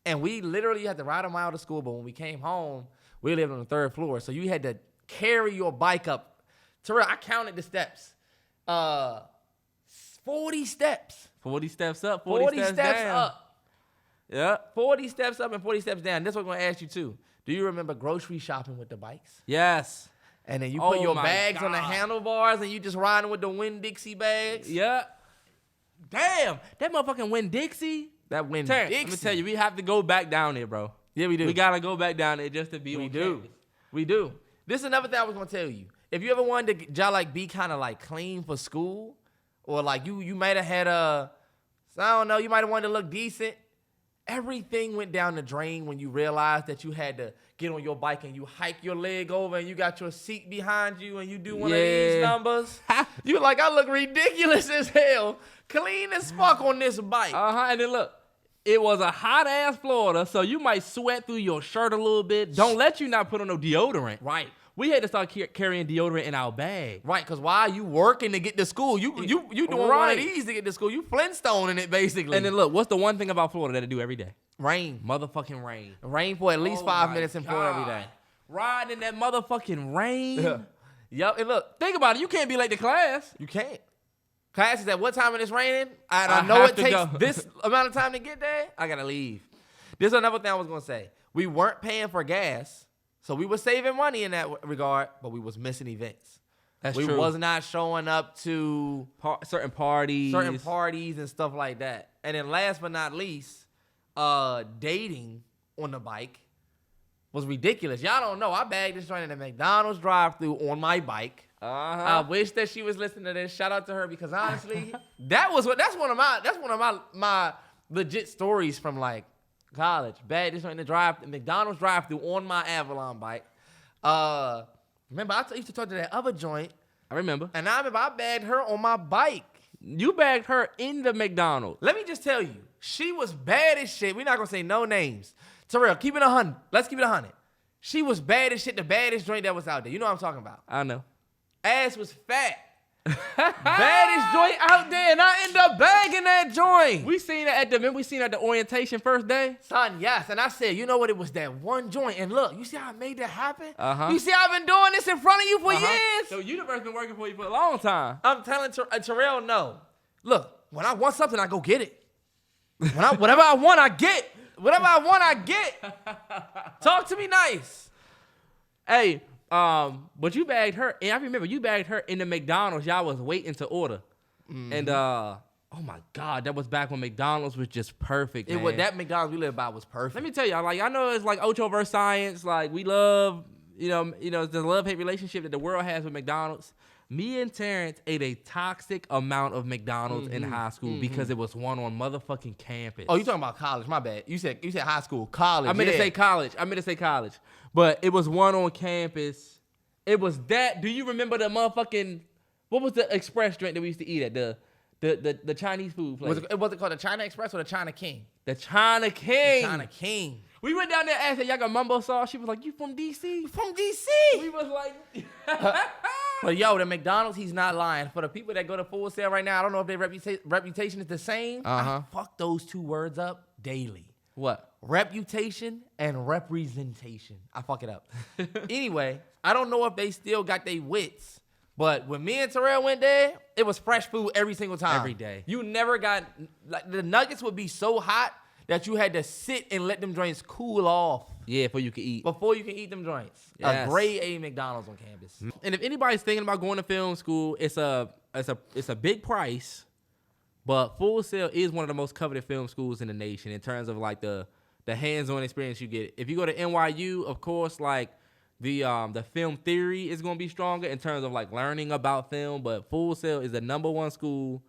And we literally had to ride a mile to school, but when we came home, we lived on the 3rd floor. So you had to carry your bike up. Terrell, I counted the steps. 40 steps. 40 steps up, 40 steps down. Up. Yeah. 40 steps up and 40 steps down. This is what I'm going to ask you, too. Do you remember grocery shopping with the bikes? Yes. And then you put your bags on the handlebars and you just riding with the Winn-Dixie bags? Yeah. Damn. That motherfucking Winn-Dixie. That Winn-Dixie. Let me tell you, we have to go back down there, bro. Yeah, we do. We got to go back down there just to be We do. This is another thing I was going to tell you. If you ever wanted to like be kind of like clean for school, or like you might have had I don't know, you might have wanted to look decent. Everything went down the drain when you realized that you had to get on your bike and you hike your leg over and you got your seat behind you and you do one of these numbers. You're like, I look ridiculous as hell. Clean as fuck on this bike. And then look, it was a hot ass Florida, so you might sweat through your shirt a little bit. Don't let you not put on no deodorant. Right. We had to start carrying deodorant in our bag. Right, because why are you working to get to school? You doing one of these to get to school. You Flintstoning it, basically. And then look, what's the one thing about Florida that it do every day? Rain. Motherfucking rain. Rain for at least 5 minutes in Florida every day. Riding in that motherfucking rain. Yep, and look. Think about it. You can't be late to class. You can't. Class is at what time when it's raining? I know it takes this amount of time to get there. I got to leave. This is another thing I was going to say. We weren't paying for gas. So we were saving money in that regard, but we was missing events. That's we true. was not showing up to certain parties and stuff like that. And then last but not least, dating on the bike was ridiculous. Y'all don't know. I bagged this joint in the McDonald's drive-thru on my bike. I wish that she was listening to this. Shout out to her because honestly, that's one of my legit stories from like college. Bagged this joint in the McDonald's drive-thru on my Avalon bike. Remember, I used to talk to that other joint. I remember. And I remember I bagged her on my bike. You bagged her in the McDonald's. Let me just tell you, she was bad as shit. We're not going to say no names. Terrell, keep it 100. Let's keep it 100. She was bad as shit, the baddest joint that was out there. You know what I'm talking about. I know. Ass was fat. Baddest joint out there, and I ended up bagging that joint. We seen it at the orientation first day. Son, yes. And I said, you know what? It was that one joint. And look, you see how I made that happen? Uh-huh. You see how I've been doing this in front of you for years? So universe been working for you for a long time. I'm telling Terrell, no. Look, when I want something, I go get it. Whatever I want, I get. Whatever I want, I get. Talk to me nice. Hey, but you bagged her, and I remember you bagged her in the McDonald's. Y'all was waiting to order. Mm-hmm. And oh my God, that was back when McDonald's was just perfect. Man. That McDonald's we lived by was perfect. Let me tell y'all, like I know it's like Ocho versus Science. Like we love, the love-hate relationship that the world has with McDonald's. Me and Terrance ate a toxic amount of McDonald's in high school because it was one on motherfucking campus. Oh, you talking about college? My bad. You said high school, college. I meant to say college. But it was one on campus. It was that. Do you remember the motherfucking? What was the express drink that we used to eat at the Chinese food place? Was it called the China Express or the China King? The China King. The China King. We went down there and asked her, y'all got mumbo sauce? She was like, you from D.C.? From D.C. We was like... But yo, the McDonald's, he's not lying. For the people that go to Full Sail right now, I don't know if their reputation is the same. I fuck those two words up daily. What? Reputation and representation. I fuck it up. Anyway, I don't know if they still got their wits, but when me and Terrell went there, it was fresh food every single time. Every day. You never got, like, the nuggets would be so hot that you had to sit and let them joints cool off. Yeah, before you can eat. Before you can eat them joints. Yes. A grade A McDonald's on campus. And if anybody's thinking about going to film school, it's a big price, but Full Sail is one of the most coveted film schools in the nation in terms of like the hands-on experience you get. If you go to NYU, of course, like the film theory is going to be stronger in terms of like learning about film, but Full Sail is the #1 school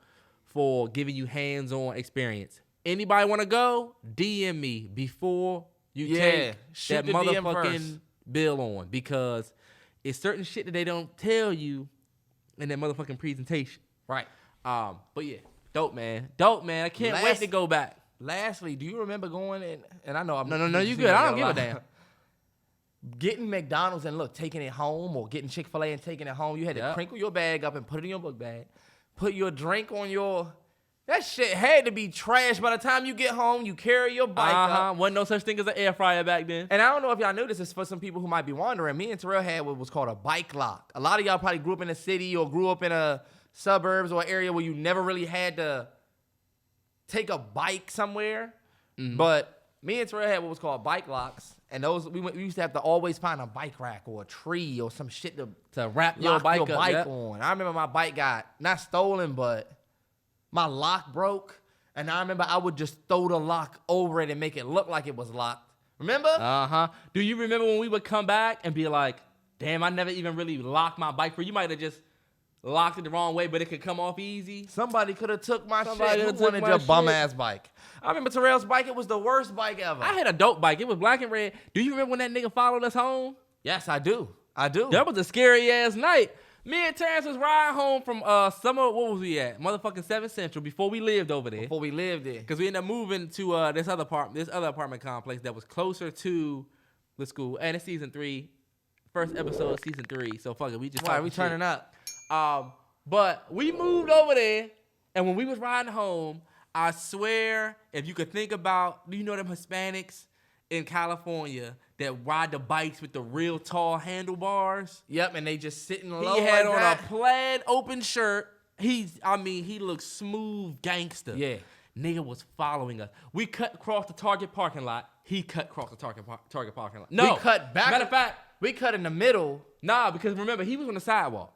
for giving you hands-on experience. Anybody want to go? DM me before you take that motherfucking bill on, because it's certain shit that they don't tell you in that motherfucking presentation. Right. But yeah, dope, man. I can't wait to go back. Lastly, do you remember going in? And I know I'm no, you good. I don't give a damn. Getting McDonald's and taking it home, or getting Chick-fil-A and taking it home. You had to crinkle your bag up and put it in your book bag. Put your drink on your. That shit had to be trash by the time you get home. You carry your bike up. Wasn't no such thing as an air fryer back then. And I don't know if y'all knew this. Is for some people who might be wondering. Me and Terrell had what was called a bike lock. A lot of y'all probably grew up in a city or grew up in a suburbs or area where you never really had to take a bike somewhere. Mm-hmm. But me and Terrell had what was called bike locks. And those we used to have to always find a bike rack or a tree or some shit to wrap your bike on. I remember my bike got not stolen, but my lock broke, and I remember I would just throw the lock over it and make it look like it was locked. Remember? Do you remember when we would come back and be like, damn, I never even really locked my bike for you? Might have just locked it the wrong way, but it could come off easy. Somebody could have took my shit. Who wanted your bum-ass bike? I remember Terrell's bike. It was the worst bike ever. I had a dope bike. It was black and red. Do you remember when that nigga followed us home? Yes, I do. That was a scary-ass night. Me and Terrance was riding home from what was we at? Motherfucking 7th Central before we lived over there. Before we lived there. Because we ended up moving to this other apartment complex that was closer to the school. And it's season 3. First episode of season 3. So fuck it. We just we turning up. But we moved over there, and when we was riding home, I swear, if you could think about, do you know them Hispanics in California that ride the bikes with the real tall handlebars? Yep, and they just sitting low. He had like on that. a plaid open shirt. He looks smooth gangster. Yeah. Nigga was following us. We cut across the Target parking lot. He cut across the Target parking lot. No. We cut back. Matter of fact. We cut in the middle. Nah, because remember, he was on the sidewalk.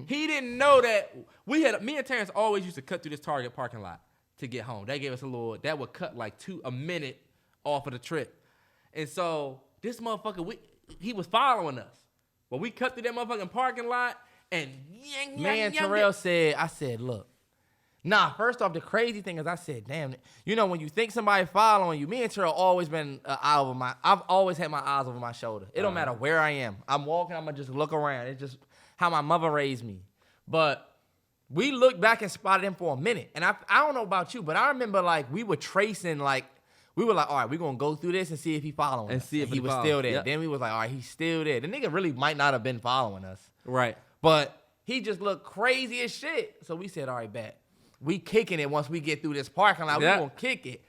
He didn't know that me and Terrance always used to cut through this Target parking lot to get home. That gave us that would cut like a minute off of the trip. And so this motherfucker, he was following us. But we cut through that motherfucking parking lot and me and Terrell I said, look. Nah, first off, the crazy thing is I said, damn, when you think somebody following you, me and Terrell always been I've always had my eyes over my shoulder. It don't matter where I am. I'm walking, I'm gonna just look around. It's just how my mother raised me. But we looked back and spotted him for a minute. And I don't know about you, but I remember we were tracing, we were like, all right, we're gonna go through this and see if he following us. And see if he was still there. Yep. Then we was like, all right, he's still there. The nigga really might not have been following us. Right. But he just looked crazy as shit. So we said, all right, bet. We kicking it once we get through this parking lot. Yep. We gonna kick it.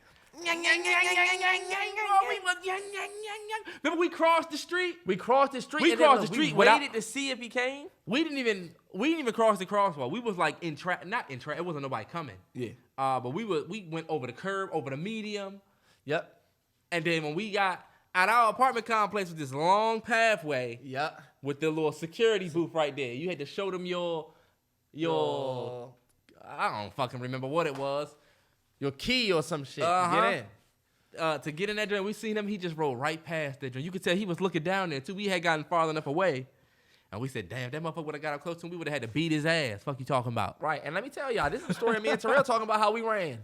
Remember we crossed the street? We crossed the street. We waited to see if he came. We didn't even cross the crosswalk. We was like not in traffic. It wasn't nobody coming. Yeah. But we went over the curb, over the medium. Yep. And then when we got at our apartment complex with this long pathway. Yep. With the little security booth right there. You had to show them your I don't fucking remember what it was. Your key or some shit. Get in. To get in that joint, we seen him. He just rolled right past that joint. You could tell he was looking down there too. We had gotten far enough away, and we said, "Damn, that motherfucker would have got up close to him. We would have had to beat his ass." Fuck you talking about? Right. And let me tell y'all, this is a story of me and Terrell talking about how we ran.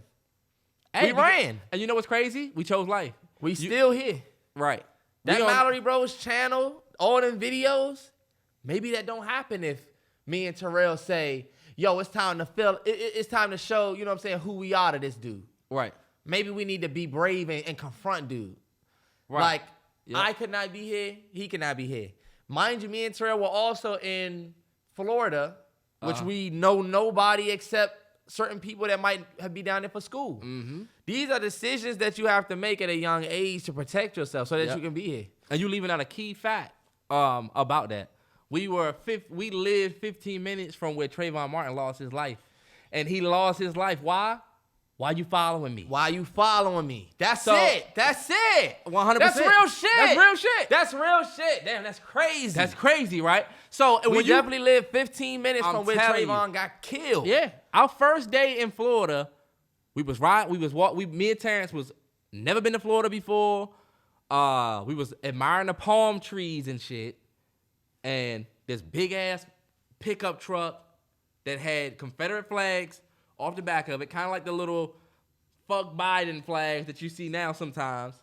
Hey, we ran. And you know what's crazy? We chose life. We still here. Right. That Mallory Bros channel, all them videos. Maybe that don't happen if me and Terrell say, yo, it's time to it's time to show, you know what I'm saying, who we are to this dude. Right. Maybe we need to be brave and confront dude. Right. I could not be here. He could not be here. Mind you, me and Terrell were also in Florida, which we know nobody except certain people that might be down there for school. Mm-hmm. These are decisions that you have to make at a young age to protect yourself so that you can be here. And you leaving out a key fact about that. We lived 15 minutes from where Trayvon Martin lost his life. And he lost his life. Why? Why you following me? Why you following me? That's it. 100%. That's real shit. That's real shit. That's real shit. Damn, that's crazy. That's crazy, right? So we definitely lived 15 minutes from where Trayvon got killed. Yeah. Our first day in Florida, me and Terrance was never been to Florida before. We was admiring the palm trees and shit. And this big ass pickup truck that had Confederate flags off the back of it, kind of like the little fuck Biden flags that you see now sometimes.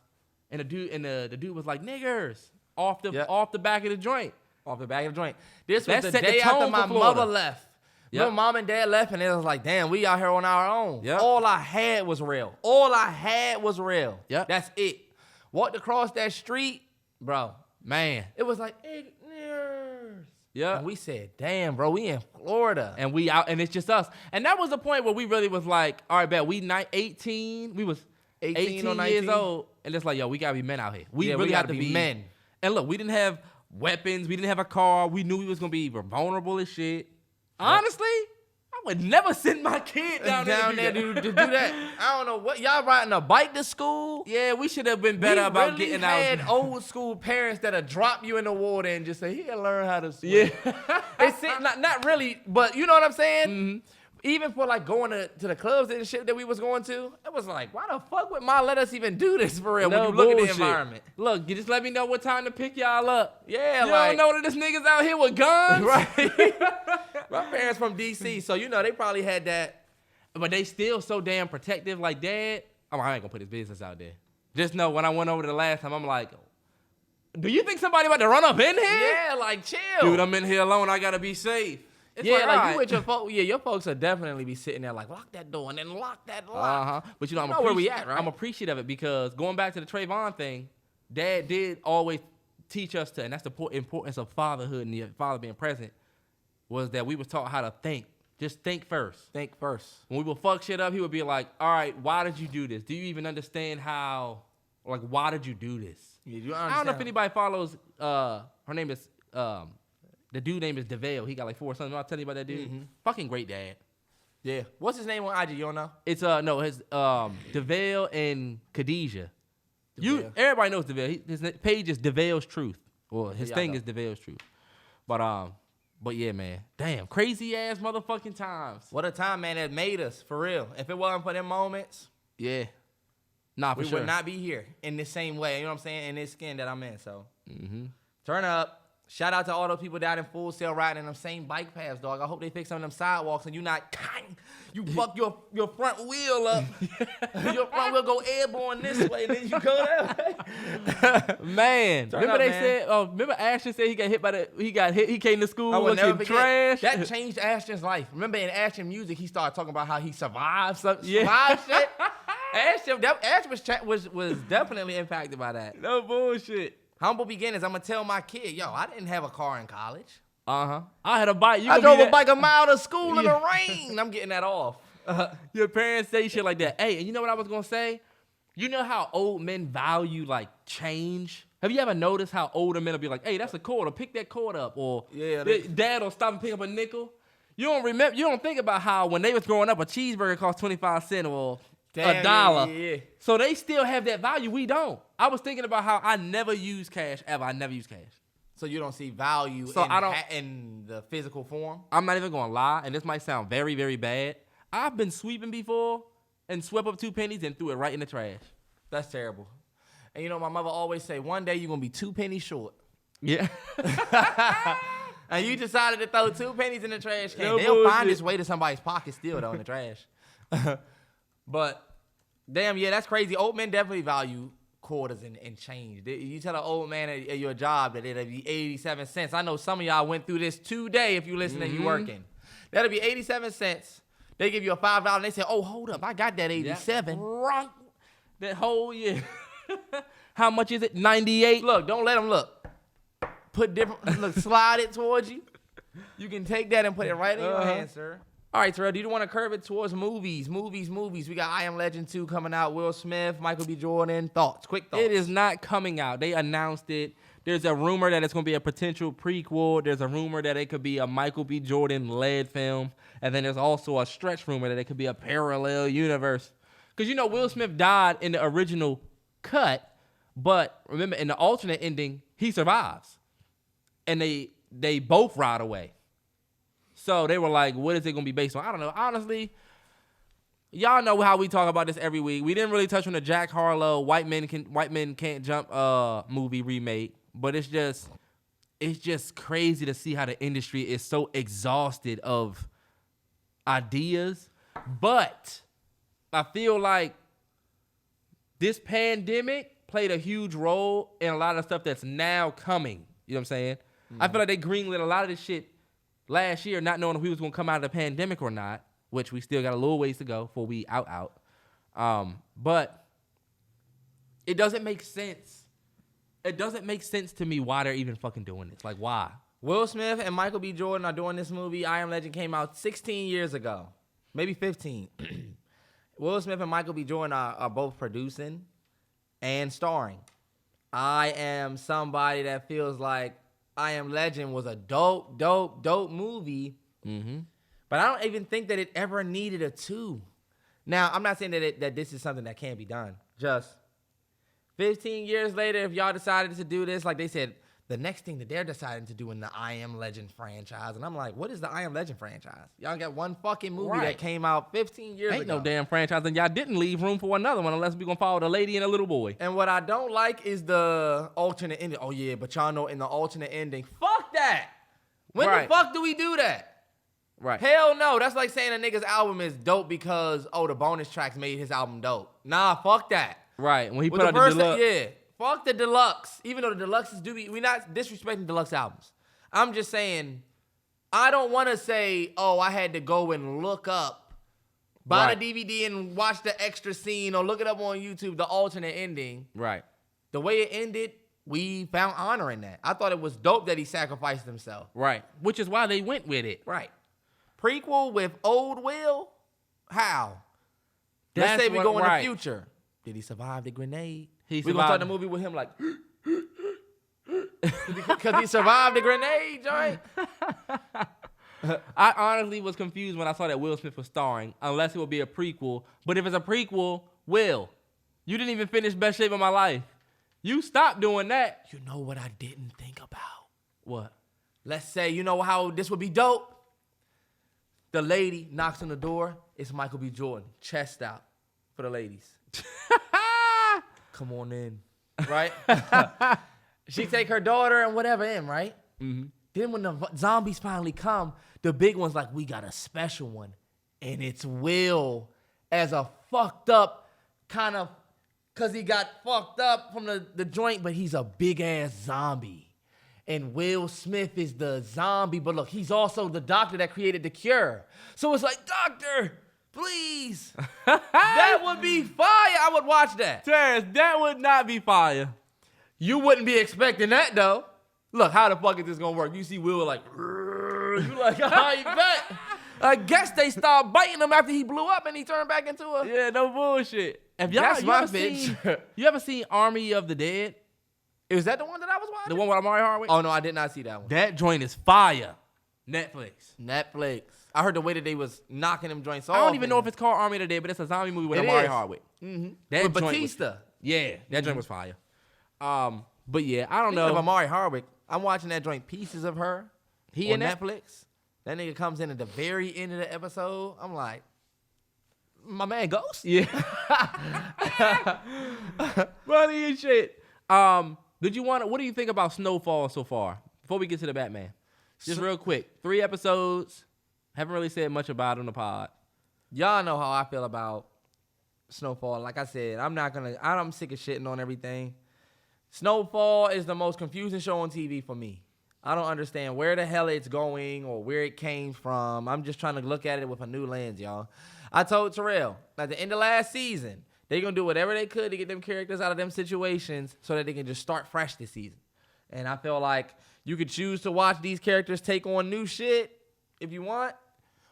And the dude was like, niggers, off the back of the joint. Off the back of the joint. This was the day after my mother left. Yep. Your mom and dad left, and it was like, damn, we out here on our own. Yep. All I had was real. Yep. That's it. Walked across that street, bro. Man. It was like, ignorance. Yeah. And we said, damn, bro, we in Florida. And we out, and it's just us. And that was the point where we really was like, all right, bet, we 18. We was 18 or 19 years old. And it's like, yo, we got to be men out here. We really got to be men. And look, we didn't have weapons. We didn't have a car. We knew we was going to be vulnerable as shit. Honestly, I would never send my kid down there to do that. I don't know what y'all riding a bike to school. Yeah, we should have been better about getting out. We had old school parents that'll drop you in the water and just say, "Here, learn how to swim." Yeah, it's not really, but you know what I'm saying. Mm-hmm. Even for going to the clubs and shit that we was going to, it was like, why the fuck would Ma let us even do this for real? No when you look bullshit. at the environment. Look, you just let me know what time to pick y'all up. Yeah, you don't know that this niggas out here with guns, right? My parents from DC, so they probably had that, but they still so damn protective. Like, Dad, I ain't gonna put his business out there. Just know when I went over the last time, I'm like, do you think somebody about to run up in here? Yeah, like chill, dude. I'm in here alone. I gotta be safe. It's you right. with your folks. Yeah, your folks will definitely be sitting there like, lock that door and then lock that lock. But I'm where we at, right? I'm appreciative of it because going back to the Trayvon thing, Dad did always teach us to, and that's the importance of fatherhood and your father being present, was that we was taught how to think. Just think first. Think first. When we would fuck shit up, he would be like, all right, why did you do this? Do you even understand how, why did you do this? Yeah, I don't know if anybody follows, her name is, the dude name is DeVale. He got 4 sons. I'll tell you about that dude. Mm-hmm. Fucking great dad. Yeah. What's his name on IG? You don't know? It's his DeVale and Khadijah. DeVale. Everybody knows DeVale. His page is DeVale's Truth. Well, his thing is DeVale's Truth. But yeah, man. Damn, crazy ass motherfucking times. What a time, man, that made us, for real. If it wasn't for them moments, yeah. Nah, for we sure. would not be here in the same way. You know what I'm saying? In this skin that I'm in. So turn up. Shout out to all those people down in Full Sail riding in them same bike paths, dog. I hope they fix some of them sidewalks and you not, you fuck your front wheel up. Your front wheel go airborne this way and then you go that way. Man, remember Ashton said he came to school looking trash? That changed Ashton's life. Remember in Ashton music, he started talking about how he survived shit. Ashton was definitely impacted by that. No bullshit. Humble beginnings. I'm gonna tell my kid, yo, I didn't have a car in college. I had a bike. I drove a bike a mile to school in the rain. I'm getting that off. Your parents say shit like that. Hey, and you know what I was gonna say? You know how old men value like change? Have you ever noticed how older men will be like, hey, that's a quarter, pick that quarter up, or dad will stop and pick up a nickel? You don't think about how when they was growing up, a cheeseburger cost 25 cents or $1. Yeah. So they still have that value. We don't. I was thinking about how I never use cash ever. I never use cash. So you don't see value in the physical form? I'm not even gonna lie, and this might sound very, very bad. I've been sweeping before and swept up 2 pennies and threw it right in the trash. That's terrible. And you know, my mother always say, one day you're gonna be 2 pennies short. Yeah. And you decided to throw 2 pennies in the trash can. No They'll bullshit. find its way to somebody's pocket still though in the trash. But damn, yeah, that's crazy. Old men definitely value quarters and change. You tell an old man at your job that it'll be 87 cents. I know some of y'all went through this today if you listen and you working. That'll be 87 cents. They give you a $5 and they say, oh, hold up, I got that 87. Right. That whole year. How much is it? 98. Look, don't let them look. Slide it towards you. You can take that and put it right in your hand, sir. All right, Terrell, do you want to curve it towards movies? We got I Am Legend 2 coming out. Will Smith, Michael B. Jordan. Quick thoughts. It is not coming out. They announced it. There's a rumor that it's going to be a potential prequel. There's a rumor that it could be a Michael B. Jordan-led film. And then there's also a stretch rumor that it could be a parallel universe. Because, you know, Will Smith died in the original cut. But remember, in the alternate ending, he survives. And they both ride away. So they were like, what is it going to be based on? I don't know. Honestly, y'all know how we talk about this every week. We didn't really touch on the Jack Harlow White Men Can't Jump movie remake. But it's just crazy to see how the industry is so exhausted of ideas. But I feel like this pandemic played a huge role in a lot of stuff that's now coming. You know what I'm saying? I feel like they greenlit a lot of this shit last year, not knowing if we was going to come out of the pandemic or not, which we still got a little ways to go before we out. But it doesn't make sense. It doesn't make sense to me why they're even fucking doing this. Like, why? Will Smith and Michael B. Jordan are doing this movie. I Am Legend came out 16 years ago. Maybe 15. Will Smith and Michael B. Jordan are both producing and starring. I am somebody that feels like I Am Legend was a dope movie. Mm-hmm. But I don't even think that it ever needed a 2. Now, I'm not saying that this is something that can't be done. Just 15 years later, if y'all decided to do this, like they said, the next thing that they're deciding to do in the I Am Legend franchise. And I'm like, what is the I Am Legend franchise? Y'all got one fucking movie that came out 15 years ago. Ain't no damn franchise, and y'all didn't leave room for another one unless we gonna follow the lady and a little boy. And what I don't like is the alternate ending. Oh, yeah, but y'all know in the alternate ending, fuck that. When the fuck do we do that? Right. Hell no. That's like saying a nigga's album is dope because, the bonus tracks made his album dope. Nah, fuck that. Right. When he put out the deluxe. Fuck the deluxe. Even though the deluxes we're not disrespecting deluxe albums. I'm just saying, I don't want to say, I had to go and look up, buy the DVD and watch the extra scene or look it up on YouTube, the alternate ending. Right. The way it ended, we found honor in that. I thought it was dope that he sacrificed himself. Right. Which is why they went with it. Right. Prequel with old Will? How? Let's say we go in the future. Did he survive the grenade? We're going to start the movie with him like, because he survived the grenade, joint. I honestly was confused when I saw that Will Smith was starring, unless it would be a prequel. But if it's a prequel, Will, you didn't even finish Best Shape of My Life. You stopped doing that. You know what I didn't think about? What? Let's say, you know how this would be dope? The lady knocks on the door. It's Michael B. Jordan, chest out for the ladies. Come on in, right? She take her daughter and whatever in, right? Mm-hmm. Then when the zombies finally come, the big one's like, we got a special one. And it's Will as a fucked up kind of, because he got fucked up from the joint, but he's a big-ass zombie. And Will Smith is the zombie, but look, he's also the doctor that created the cure. So it's like, doctor, please. That would be fire. I would watch that. Terrance, that would not be fire. You wouldn't be expecting that, though. Look, how the fuck is this going to work? You see Will like, you like, I bet. I guess they stopped biting him after he blew up and he turned back into a... Yeah, no bullshit. If y'all, That's my bitch. You ever seen Army of the Dead? Is that the one that I was watching? The one with Amari Hardwick? Oh, no, I did not see that one. That joint is fire. Netflix. I heard the way that they was knocking them joints off. I don't even know if it's called Army of the Dead, but it's a zombie movie with Amari Hardwick. Mm-hmm. With Batista. That joint was fire. But yeah, I don't know. Speaking of Amari Hardwick, I'm watching that joint Pieces of Her on Netflix. That nigga comes in at the very end of the episode. I'm like, my man Ghost? Yeah. Funny as shit. What do you think about Snowfall so far? Before we get to the Batman. Just real quick. 3 episodes. Haven't really said much about it on the pod. Y'all know how I feel about Snowfall. Like I said, I'm sick of shitting on everything. Snowfall is the most confusing show on TV for me. I don't understand where the hell it's going or where it came from. I'm just trying to look at it with a new lens, y'all. I told Terrell at the end of last season, they're going to do whatever they could to get them characters out of them situations so that they can just start fresh this season. And I feel like you could choose to watch these characters take on new shit if you want,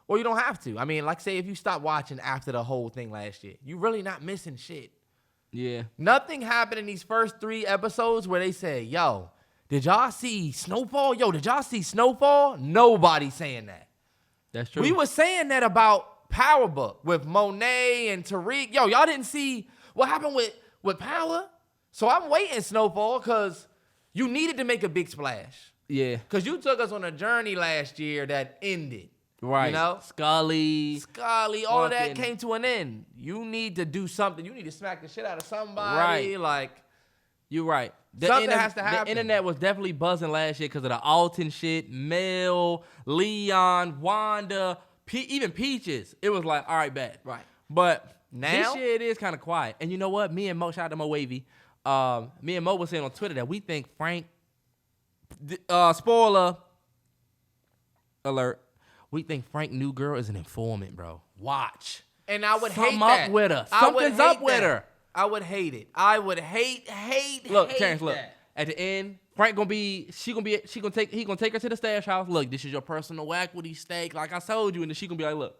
or you don't have to. I mean, like say if you stop watching after the whole thing last year, you're really not missing shit. Yeah. Nothing happened in these first 3 episodes where they say, yo, did y'all see Snowfall? Yo, did y'all see Snowfall? Nobody saying that. That's true. We were saying that about Power Book with Monet and Tariq. Yo, y'all didn't see what happened with Power? So I'm waiting, Snowfall, because you needed to make a big splash. Yeah. Because you took us on a journey last year that ended. Right. You know? Scully, all of that came to an end. You need to do something. You need to smack the shit out of somebody. Right. Like, you're right. Something has to happen. The internet was definitely buzzing last year because of the Alton shit, Mel, Leon, Wanda, even Peaches. It was like, all right, bet. Right. But now, this year it is kind of quiet. And you know what? Me and Mo, shout out to Mo Wavy. Me and Mo was saying on Twitter that we think Frank, spoiler alert, we think Frank New Girl is an informant, bro. Watch. And I would Something hate that. up with her. Something's up with her. I would hate it. I would hate Look, hate Terrance, that. look. At the end, Frank he gonna take her to the stash house. Look, this is your personal equity stake, like I told you, and then she gonna be like, look,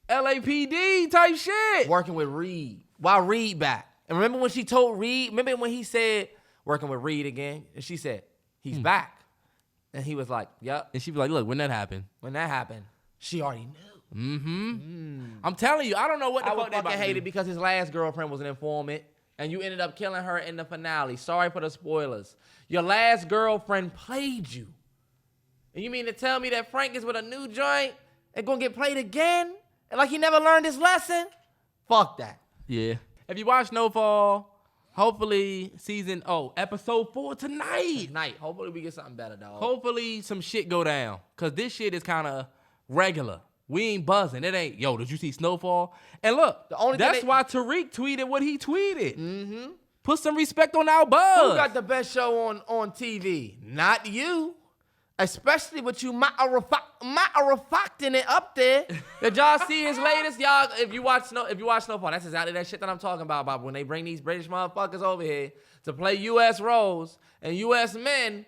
LAPD type shit. Working with Reed. Why Reed back? And remember when she told Reed, remember when he said, working with Reed again? And she said, he's back. And he was like, yep. And she was like, look, when that happened, she already knew. I'm telling you, I don't know what the I fuck would they fucking about to hate do. it because his last girlfriend was an informant, and you ended up killing her in the finale. Sorry for the spoilers. Your last girlfriend played you. And you mean to tell me that Frank is with a new joint and gonna get played again? And like he never learned his lesson? Fuck that. Yeah. If you watch Snowfall, hopefully episode 4 tonight. Hopefully we get something better, dog. Hopefully some shit go down. Cause this shit is kind of regular. We ain't buzzing. It ain't, yo, did you see Snowfall? And look, that's why Tariq tweeted what he tweeted. Mm-hmm. Put some respect on our buzz. Who got the best show on TV? Not you. Especially with you matter-of-facting it up there. Did y'all see his latest? Y'all, if you watch Snowfall, that's exactly that shit that I'm talking about when they bring these British motherfuckers over here to play U.S. roles and U.S. men.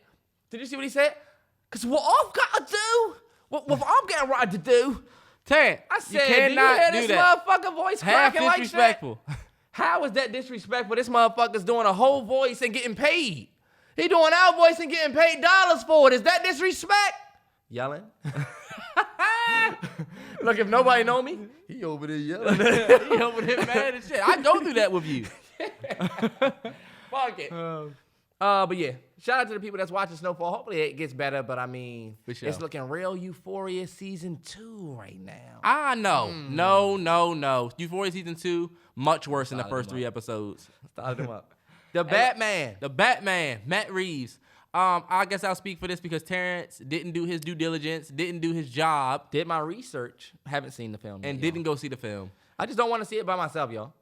Did you see what he said? Because what I've got to do, what I'm getting right to do. Terrance, I said, you cannot do you hear do this that. motherfucker voice Half cracking like disrespectful. that? How is that disrespectful? This motherfucker's doing a whole voice and getting paid. He doing our voice and getting paid dollars for it. Is that disrespect? Yelling. Look, if nobody know me, he over there yelling. He over there mad as shit. I don't do that with you. Fuck it. But yeah, shout out to the people that's watching Snowfall. Hopefully it gets better, but I mean, it's looking real Euphoria season 2 right now. No. Euphoria season 2, much worse than the first 3 episodes. Started them up. The Batman, Matt Reeves. I guess I'll speak for this because Terrance didn't do his due diligence, didn't do his job. Did my research. Haven't seen the film yet, and didn't go see the film. I just don't want to see it by myself, y'all.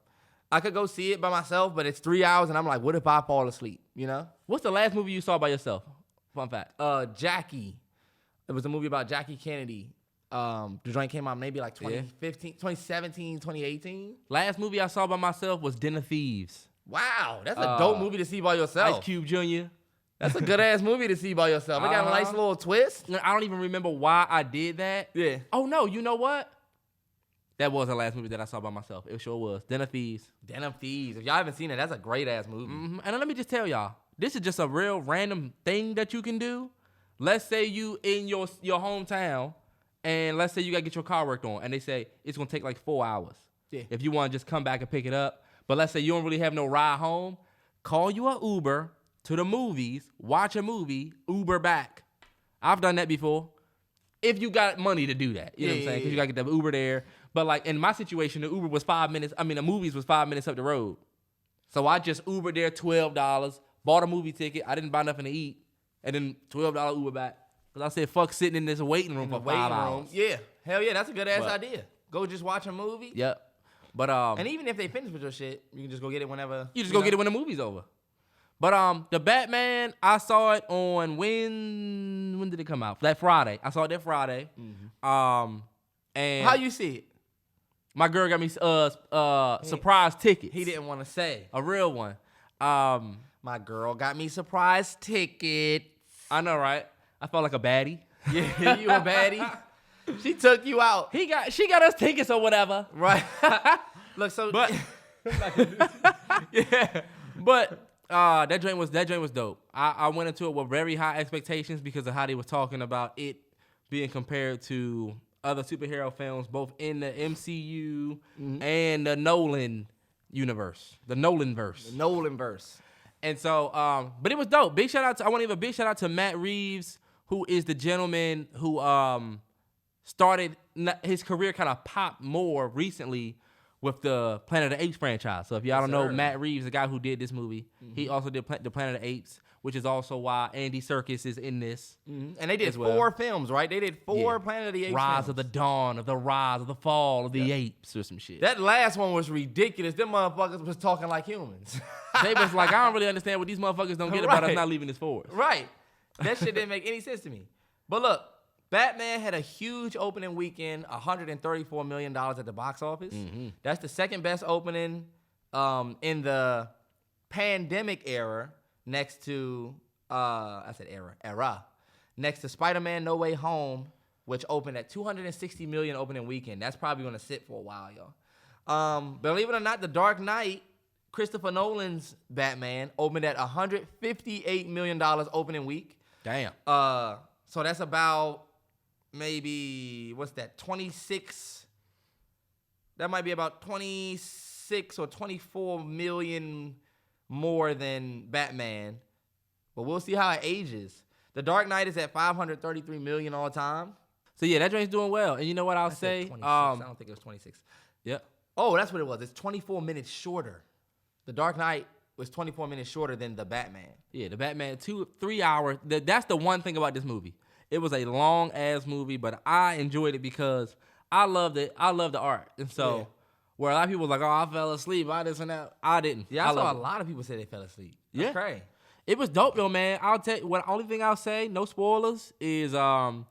I could go see it by myself, but it's 3 hours, and I'm like, what if I fall asleep, you know? What's the last movie you saw by yourself? Fun fact. Jackie. It was a movie about Jackie Kennedy. The joint came out maybe like 2015, 2017, 2018. Last movie I saw by myself was Den of Thieves. Wow, that's a dope movie to see by yourself. Ice Cube Jr. That's a good-ass movie to see by yourself. It got a nice little twist. I don't even remember why I did that. Yeah. Oh, no, you know what? That was the last movie that I saw by myself. It sure was. Den of Thieves. Den of Thieves. If y'all haven't seen it, that's a great-ass movie. Mm-hmm. And let me just tell y'all, this is just a real random thing that you can do. Let's say you in your hometown, and let's say you got to get your car worked on, and they say it's going to take like 4 hours. Yeah. If you want to just come back and pick it up. But let's say you don't really have no ride home, call you an Uber to the movies, watch a movie, Uber back. I've done that before. If you got money to do that. You know what I'm saying? Because you got to get the Uber there. But like in my situation, the Uber was 5 minutes. I mean, the movies was 5 minutes up the road. So I just Ubered there $12, bought a movie ticket. I didn't buy nothing to eat. And then $12 Uber back. Because I said, fuck sitting in this waiting room for 5 hours. Yeah. Hell yeah, that's a good ass idea. Go just watch a movie. Yep. But and even if they finish with your shit, you can just go get it whenever. You just go get it when the movie's over. But the Batman, I saw it on when did it come out? That Friday. I saw it that Friday. Mm-hmm. And how you see it? My girl got me surprise tickets. He didn't want to say. A real one. My girl got me surprise tickets. I know, right? I felt like a baddie. Yeah, you a baddie. She took you out. She got us tickets or whatever. Right. Look, so but yeah. But that joint was dope. I went into it with very high expectations because of how they was talking about it being compared to other superhero films, both in the MCU and the Nolan universe, the Nolanverse. The Nolanverse. And so, but it was dope. Big shout out to, I want to give a big shout out to Matt Reeves, who is the gentleman who started his career kind of popped more recently with the Planet of the Apes franchise. So if y'all don't know, Matt Reeves, the guy who did this movie, he also did the Planet of the Apes, which is also why Andy Serkis is in this. And they did 4 films, right? They did 4 Planet of the Apes Rise films. of the Dawn, of the Rise of the Fall of the Apes or some shit. That last one was ridiculous. Them motherfuckers was talking like humans. They was like, I don't really understand what these motherfuckers don't get about us not leaving this forest. Right. That shit didn't make any sense to me. But look, Batman had a huge opening weekend, $134 million at the box office. That's the second best opening in the pandemic era, next to, era. Next to Spider-Man No Way Home, which opened at $260 million opening weekend. That's probably going to sit for a while, y'all. Believe it or not, The Dark Knight, Christopher Nolan's Batman, opened at $158 million opening week. Damn. So that's about maybe, what's that, 26? That might be about 26 or 24 million more than Batman. But we'll see how it ages. The Dark Knight is at 533 million all time. So yeah, that joint's doing well. And you know what I'll say? 26. I don't think it was 26. Yep. Oh, that's what it was. It's 24 minutes shorter. The Dark Knight was 24 minutes shorter than the Batman. Yeah, the Batman, 2-3 hours. That's the one thing about this movie. It was a long ass movie, but I enjoyed it because I loved it. I love the art. And so where a lot of people was like, oh, I fell asleep, I this and that. I didn't. Yeah, I saw a lot of people say they fell asleep. That's crazy. It was dope though, man. I'll tell you what, only thing I'll say, no spoilers, is Robert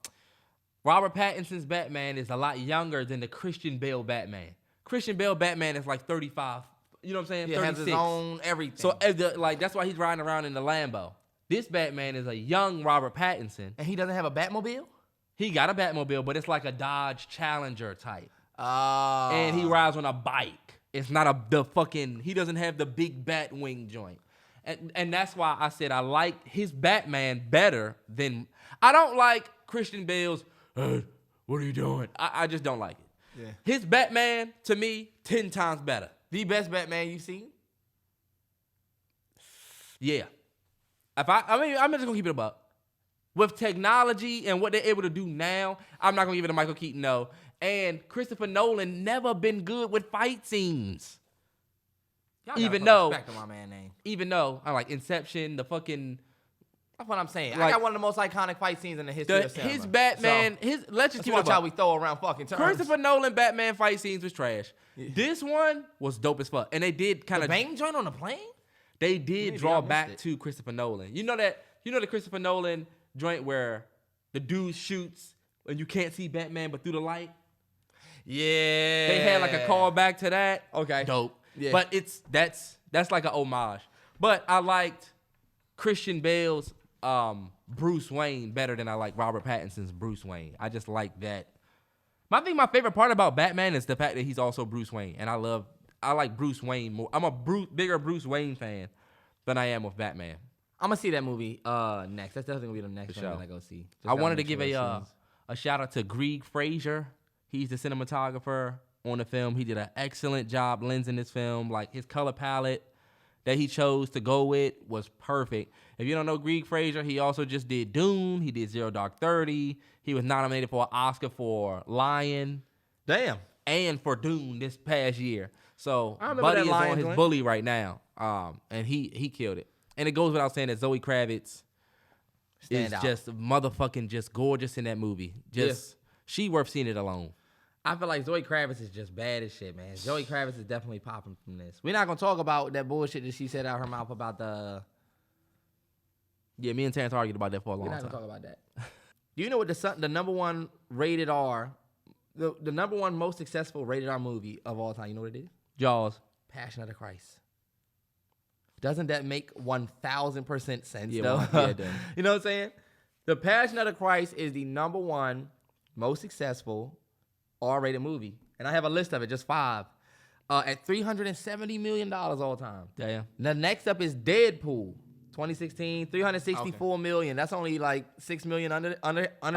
Pattinson's Batman is a lot younger than the Christian Bale Batman. Christian Bale Batman is like 35. You know what I'm saying? Yeah, 36. has his own everything. So that's why he's riding around in the Lambo. This Batman is a young Robert Pattinson. And he doesn't have a Batmobile? He got a Batmobile, but it's like a Dodge Challenger type. Oh. And he rides on a bike. It's not he doesn't have the big Batwing joint. And that's why I said I like his Batman better than... I don't like Christian Bale's, what are you doing? I just don't like it. Yeah. His Batman, to me, 10 times better. The best Batman you've seen? Yeah. I'm just gonna keep it about. With technology and what they're able to do now, I'm not gonna give it to Michael Keaton, no. And Christopher Nolan never been good with fight scenes. Even though my man name. Even though I like Inception, the fucking... That's what I'm saying. Like, I got one of the most iconic fight scenes in the history of cinema. His Batman, let's just watch how we throw around fucking terms. Christopher Nolan Batman fight scenes was trash. Yeah. This one was dope as fuck. And they did kind of... The bang joint on the plane? They did draw back to Christopher Nolan. You know the Christopher Nolan joint where the dude shoots and you can't see Batman but through the light? Yeah. They had like a callback to that. Okay. Dope. Yeah. But that's like an homage. But I liked Christian Bale's Bruce Wayne better than I like Robert Pattinson's Bruce Wayne. I just like that. I think my favorite part about Batman is the fact that he's also Bruce Wayne. And I like Bruce Wayne more. I'm a bigger Bruce Wayne fan than I am with Batman. I'm going to see that movie next. That's definitely going to be the next one I go see. I wanted to give a shout out to Greig Fraser. He's the cinematographer on the film. He did an excellent job lensing this film. Like, his color palette that he chose to go with was perfect. If you don't know Greig Fraser, he also just did Dune. He did Zero Dark 30. He was nominated for an Oscar for Lion. Damn. And for Dune this past year. So, Buddy is on his bully right now. And he killed it. And it goes without saying that Zoe Kravitz is just motherfucking just gorgeous in that movie. She worth seeing it alone. I feel like Zoe Kravitz is just bad as shit, man. Zoe Kravitz is definitely popping from this. We're not going to talk about that bullshit that she said out her mouth about the... Yeah, me and Terrance argued about that for a long time. We're not going to talk about that. Do you know what the number one rated R, the number one most successful rated R movie of all time, you know what it is? Jaws. Passion of the Christ. Doesn't that make 1,000% sense, yeah, though? Yeah, it does. You know what I'm saying? The Passion of the Christ is the number one most successful R-rated movie. And I have a list of it, just 5. At $370 million all time. Damn. The next up is Deadpool, 2016, $364 million. That's only like $6 million under You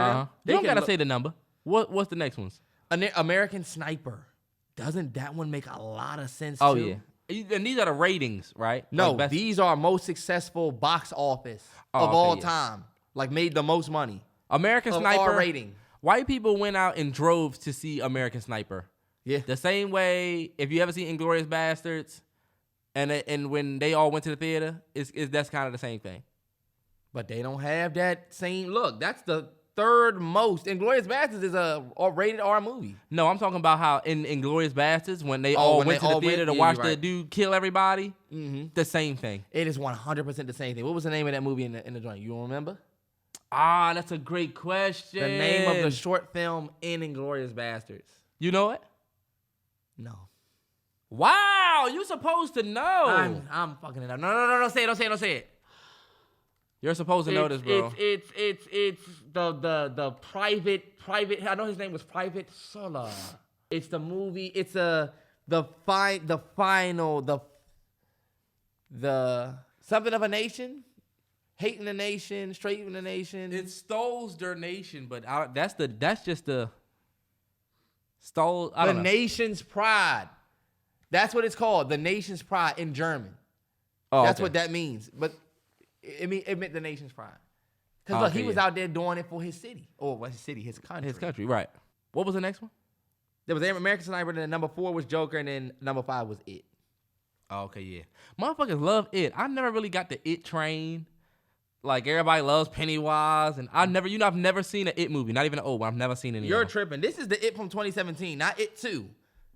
don't got to say the number. What's the next ones? American Sniper. Doesn't that one make a lot of sense, too? yeah. And these are the ratings, right? No, like these are most successful box office of all time. Like, made the most money. American Sniper. R rating. White people went out in droves to see American Sniper. Yeah. The same way, if you ever see Inglourious Bastards, and when they all went to the theater, that's kind of the same thing. But they don't have that same look. That's the third most. Inglourious Bastards is a rated R movie. No, I'm talking about how in Inglourious Bastards, when they all went to the theater to watch the dude kill everybody, the same thing. It is 100% the same thing. What was the name of that movie in the joint? You don't remember? Ah, that's a great question. The name of the short film in Inglourious Bastards. You know it? No. Wow, you supposed to know. I'm fucking it up. No, don't say it. You're supposed to know this, bro. It's the private. I know his name was Private Sola. It's the movie. It's the something of a nation. Hating the nation, straighten the nation. It stoles their nation, but that's just the stole. I don't know. Nation's pride. That's what it's called. The nation's pride in German. Oh, that's what that means. But it meant the nation's pride. Because he was out there doing it for his city. Or his city, his country. His country, right. What was the next one? There was American Sniper, and then number 4 was Joker, and then number 5 was It. Oh, okay, yeah. Motherfuckers love It. I never really got the It train. Like, everybody loves Pennywise, and I've never seen an It movie, not even an old one. I've never seen any. You're tripping. This is the It from 2017, not It 2.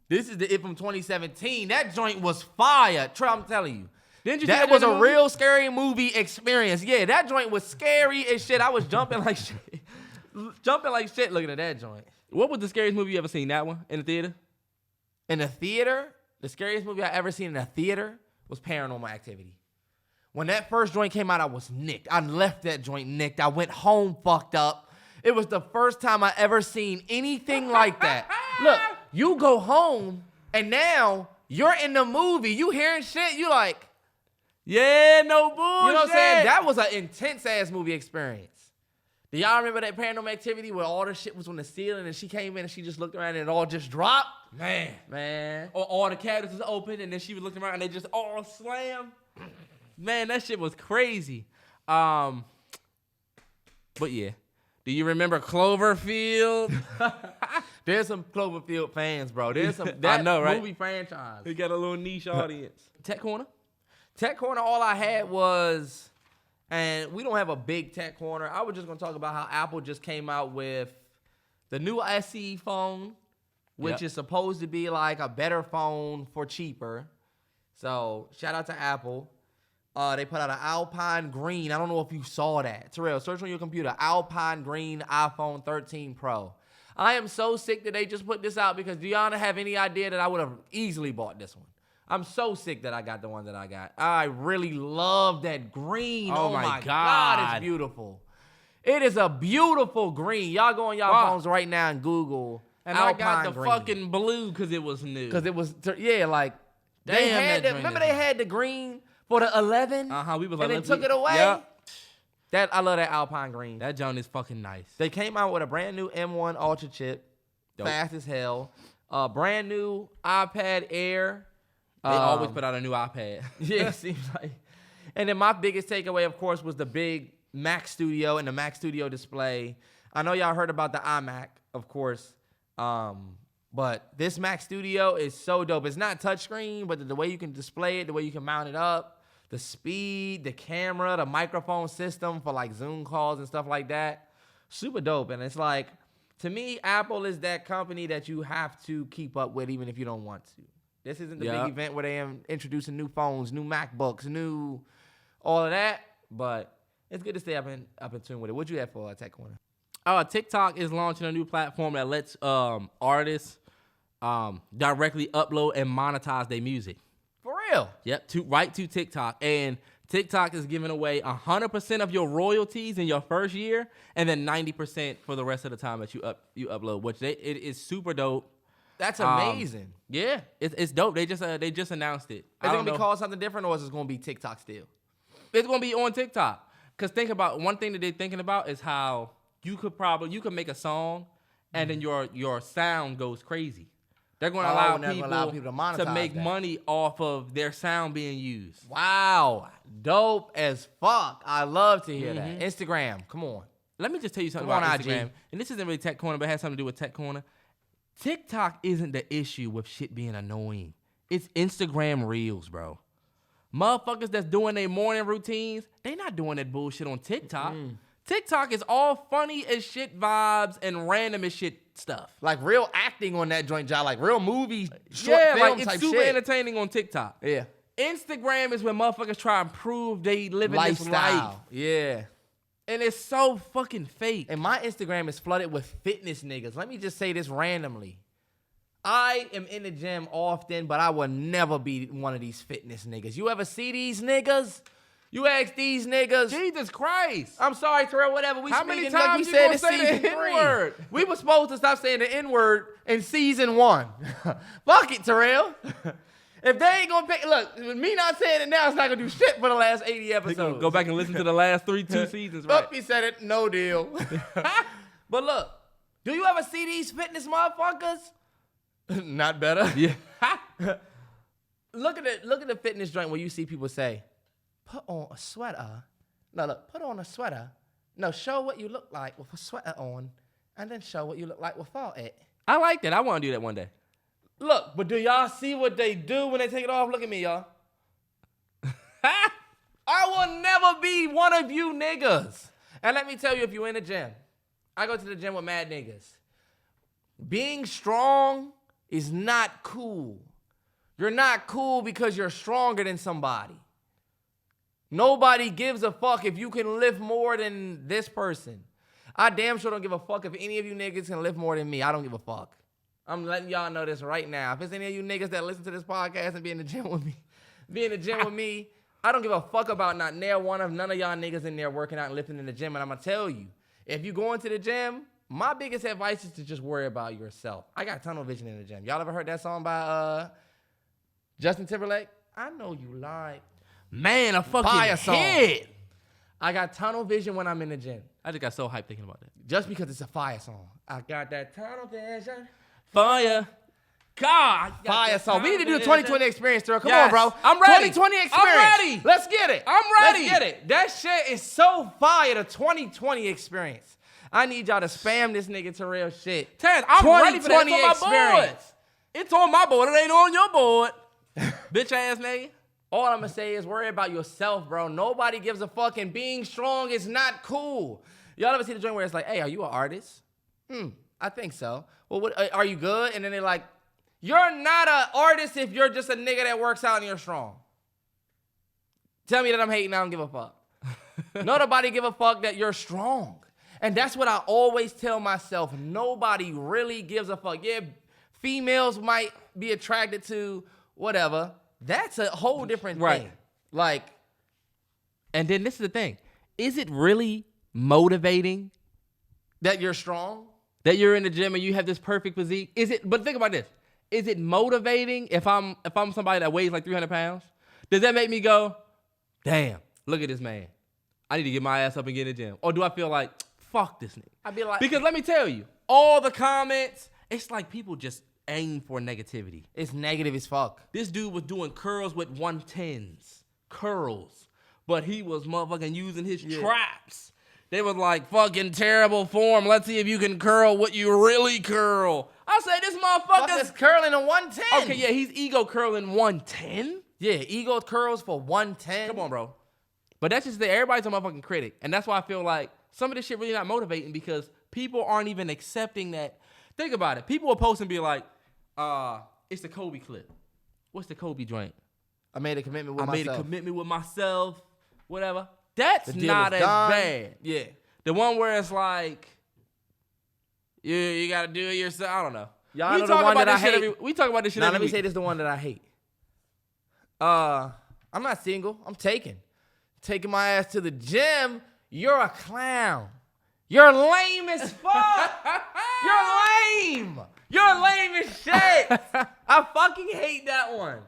This is the It from 2017. That joint was fire. I'm telling you. Didn't you? That was a real scary movie experience. Yeah, that joint was scary as shit. I was jumping like shit. Looking at that joint. What was the scariest movie you ever seen? That one in the theater? In the theater, the scariest movie I ever seen in a theater was Paranormal Activity. When that first joint came out, I was nicked. I left that joint nicked. I went home fucked up. It was the first time I ever seen anything like that. Look, you go home, and now you're in the movie. You hearing shit, you like... Yeah, no bullshit. You know what I'm saying? That was an intense ass movie experience. Do y'all remember that Paranormal Activity where all the shit was on the ceiling and she came in and she just looked around and it all just dropped? Man. Or all the cabinets was open and then she was looking around and they just all slammed. Man, that shit was crazy. But yeah. Do you remember Cloverfield? There's some Cloverfield fans, bro. There's some I know, right? movie franchise. We got a little niche audience. Tech Corner? Tech Corner, all I had was, and we don't have a big Tech Corner. I was just gonna talk about how Apple just came out with the new SE phone, which is supposed to be like a better phone for cheaper. So shout out to Apple. They put out an Alpine Green. I don't know if you saw that. Terrell, search on your computer. Alpine Green iPhone 13 Pro. I am so sick that they just put this out because do y'all have any idea that I would have easily bought this one? I'm so sick that I got the one that I got. I really love that green. Oh my God, it's beautiful. It is a beautiful green. Y'all go on y'all phones right now and Google and Alpine I got the green. fucking blue because it was new. Because it was, like, they had remember they had the green for the 11? We was like, and they took it away? Yep. I love that Alpine Green. That joint is fucking nice. They came out with a brand new M1 Ultra chip. Dope. Fast as hell. Brand new iPad Air. They always put out a new iPad. Yeah, it seems like. And then my biggest takeaway, of course, was the big Mac Studio and the Mac Studio display. I know y'all heard about the iMac, of course. But this Mac Studio is so dope. It's not touchscreen, but the way you can display it, the way you can mount it up, the speed, the camera, the microphone system for like Zoom calls and stuff like that. Super dope. And it's like, to me, Apple is that company that you have to keep up with even if you don't want to. This isn't the big event where they are introducing new phones, new MacBooks, new all of that. But it's good to stay up in tune with it. What you have for Tech Corner? TikTok is launching a new platform that lets artists directly upload and monetize their music. For real? Yep, right to TikTok. And TikTok is giving away 100% of your royalties in your first year and then 90% for the rest of the time that you upload, which it is super dope. That's amazing. Yeah, it's dope. They just announced it. Is it gonna be called something different, or is it gonna be TikTok still? It's gonna be on TikTok. Cause think about one thing that they're thinking about is how you could make a song, and then your sound goes crazy. They're gonna allow people to make money off of their sound being used. Wow, dope as fuck. I love to hear that. Instagram, come on. Let me just tell you something about Instagram, IG. And this isn't really Tech Corner, but it has something to do with Tech Corner. TikTok isn't the issue with shit being annoying. It's Instagram Reels, bro. Motherfuckers that's doing their morning routines, they not doing that bullshit on TikTok. TikTok is all funny as shit vibes and random as shit stuff. Like real acting on that joint, job, like real movie, short film like it's type super shit. Entertaining on TikTok. Yeah. Instagram is when motherfuckers try and prove they living this life. Yeah. And it's so fucking fake. And my Instagram is flooded with fitness niggas. Let me just say this randomly. I am in the gym often, but I will never be one of these fitness niggas. You ever see these niggas? You ask these niggas. Jesus Christ. I'm sorry, Terrell, whatever. How many times like we said in season 3? We were supposed to stop saying the N-word in season 1. Fuck it, Terrell. If they ain't gonna pick, look, me not saying it now, it's not gonna do shit for the last 80 episodes. Go back and listen to the last 2 seasons, right? Fuck, he said it, no deal. But look, do you ever see these fitness motherfuckers? Not better. Yeah. Look at the fitness joint where you see people say, put on a sweater. No, look, put on a sweater. No, show what you look like with a sweater on, and then show what you look like without it. I like that. I want to do that one day. Look, but do y'all see what they do when they take it off? Look at me, y'all. I will never be one of you niggas. And let me tell you, if you're in the gym, I go to the gym with mad niggas. Being strong is not cool. You're not cool because you're stronger than somebody. Nobody gives a fuck if you can lift more than this person. I damn sure don't give a fuck if any of you niggas can lift more than me. I don't give a fuck. I'm letting y'all know this right now. If it's any of you niggas that listen to this podcast and be in the gym with me, I don't give a fuck about not none of y'all niggas in there working out and lifting in the gym. And I'm gonna tell you, if you go into the gym, my biggest advice is to just worry about yourself. I got tunnel vision in the gym. Y'all ever heard that song by Justin Timberlake? I know you lied. Man, a fucking Fire song. hit. I got tunnel vision when I'm in the gym. I just got so hyped thinking about that. Just because it's a fire song. I got that tunnel vision. Fire. God. Fire song. We need to do the 2020 experience, Terrell. Come Yes. on, bro. I'm ready. 2020 experience. I'm ready. Let's get it. I'm ready. Let's get it. That shit is so fire, the 2020 experience. I need y'all to spam this nigga Terrell shit. Terrance, I'm ready for that. It's on my board. experience. It's on my board. It ain't on your board. Bitch ass nigga. All I'm gonna say is worry about yourself, bro. Nobody gives a fuck, and being strong is not cool. Y'all ever see the joint where it's like, hey, are you an artist? I think so. Well, what, are you good? And then they're like, you're not an artist if you're just a nigga that works out and you're strong. Tell me that I'm hating, I don't give a fuck. Nobody give a fuck that you're strong. And that's what I always tell myself. Nobody really gives a fuck. Yeah, females might be attracted to whatever. That's a whole different thing. Like, and then this is the thing. Is it really motivating that you're strong? That you're in the gym and you have this perfect physique? Is it, but think about this. Is it motivating if I'm somebody that weighs like 300 pounds? Does that make me go, damn, look at this man. I need to get my ass up and get in the gym. Or do I feel like, fuck this nigga? I'd be like, because let me tell you, all the comments, it's like people just aim for negativity. It's negative as fuck. This dude was doing curls with 110s. Curls. But he was motherfucking using his traps. They was like, fucking terrible form. Let's see if you can curl what you really curl. I say this motherfucker's curling a 110. Okay, yeah, he's ego curling 110. Yeah, ego curls for 110. Come on, bro. But that's just that everybody's a motherfucking critic. And that's why I feel like some of this shit really not motivating because people aren't even accepting that. Think about it. People will post and be like, it's the Kobe clip. What's the Kobe joint? I made a commitment with myself. Whatever. That's not as bad. Yeah. The one where it's like, you got to do it yourself. I don't know. Y'all know the one that I hate. We talk about this shit every let me week. say this is the one that I hate. I'm not single. I'm taking my ass to the gym. You're a clown. You're lame as fuck. You're lame. You're lame as shit. I fucking hate that one.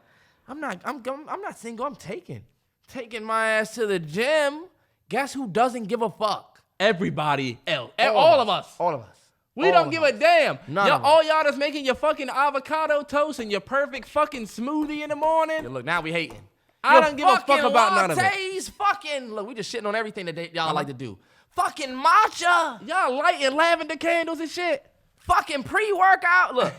I'm not single. I'm taking my ass to the gym. Guess who doesn't give a fuck? Everybody else. All of us. All of us. We don't give a damn. All y'all that's making your fucking avocado toast and your perfect fucking smoothie in the morning. Yeah, look, now we hating. I don't give a fuck about none of it. Fucking, look, we just shitting on everything that y'all like to do. Fucking matcha. Y'all lighting lavender candles and shit. Fucking pre-workout. Look.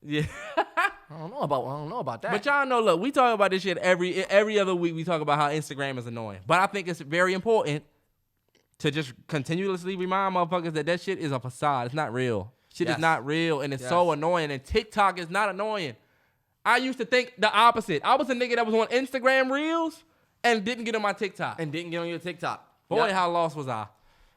Yeah. I don't know about that. But y'all know, look, we talk about this shit every other week. We talk about how Instagram is annoying. But I think it's very important to just continuously remind motherfuckers that shit is a facade. It's not real. Shit is not real, and it's so annoying. And TikTok is not annoying. I used to think the opposite. I was a nigga that was on Instagram Reels and didn't get on my TikTok. And didn't get on your TikTok. Boy, how lost was I.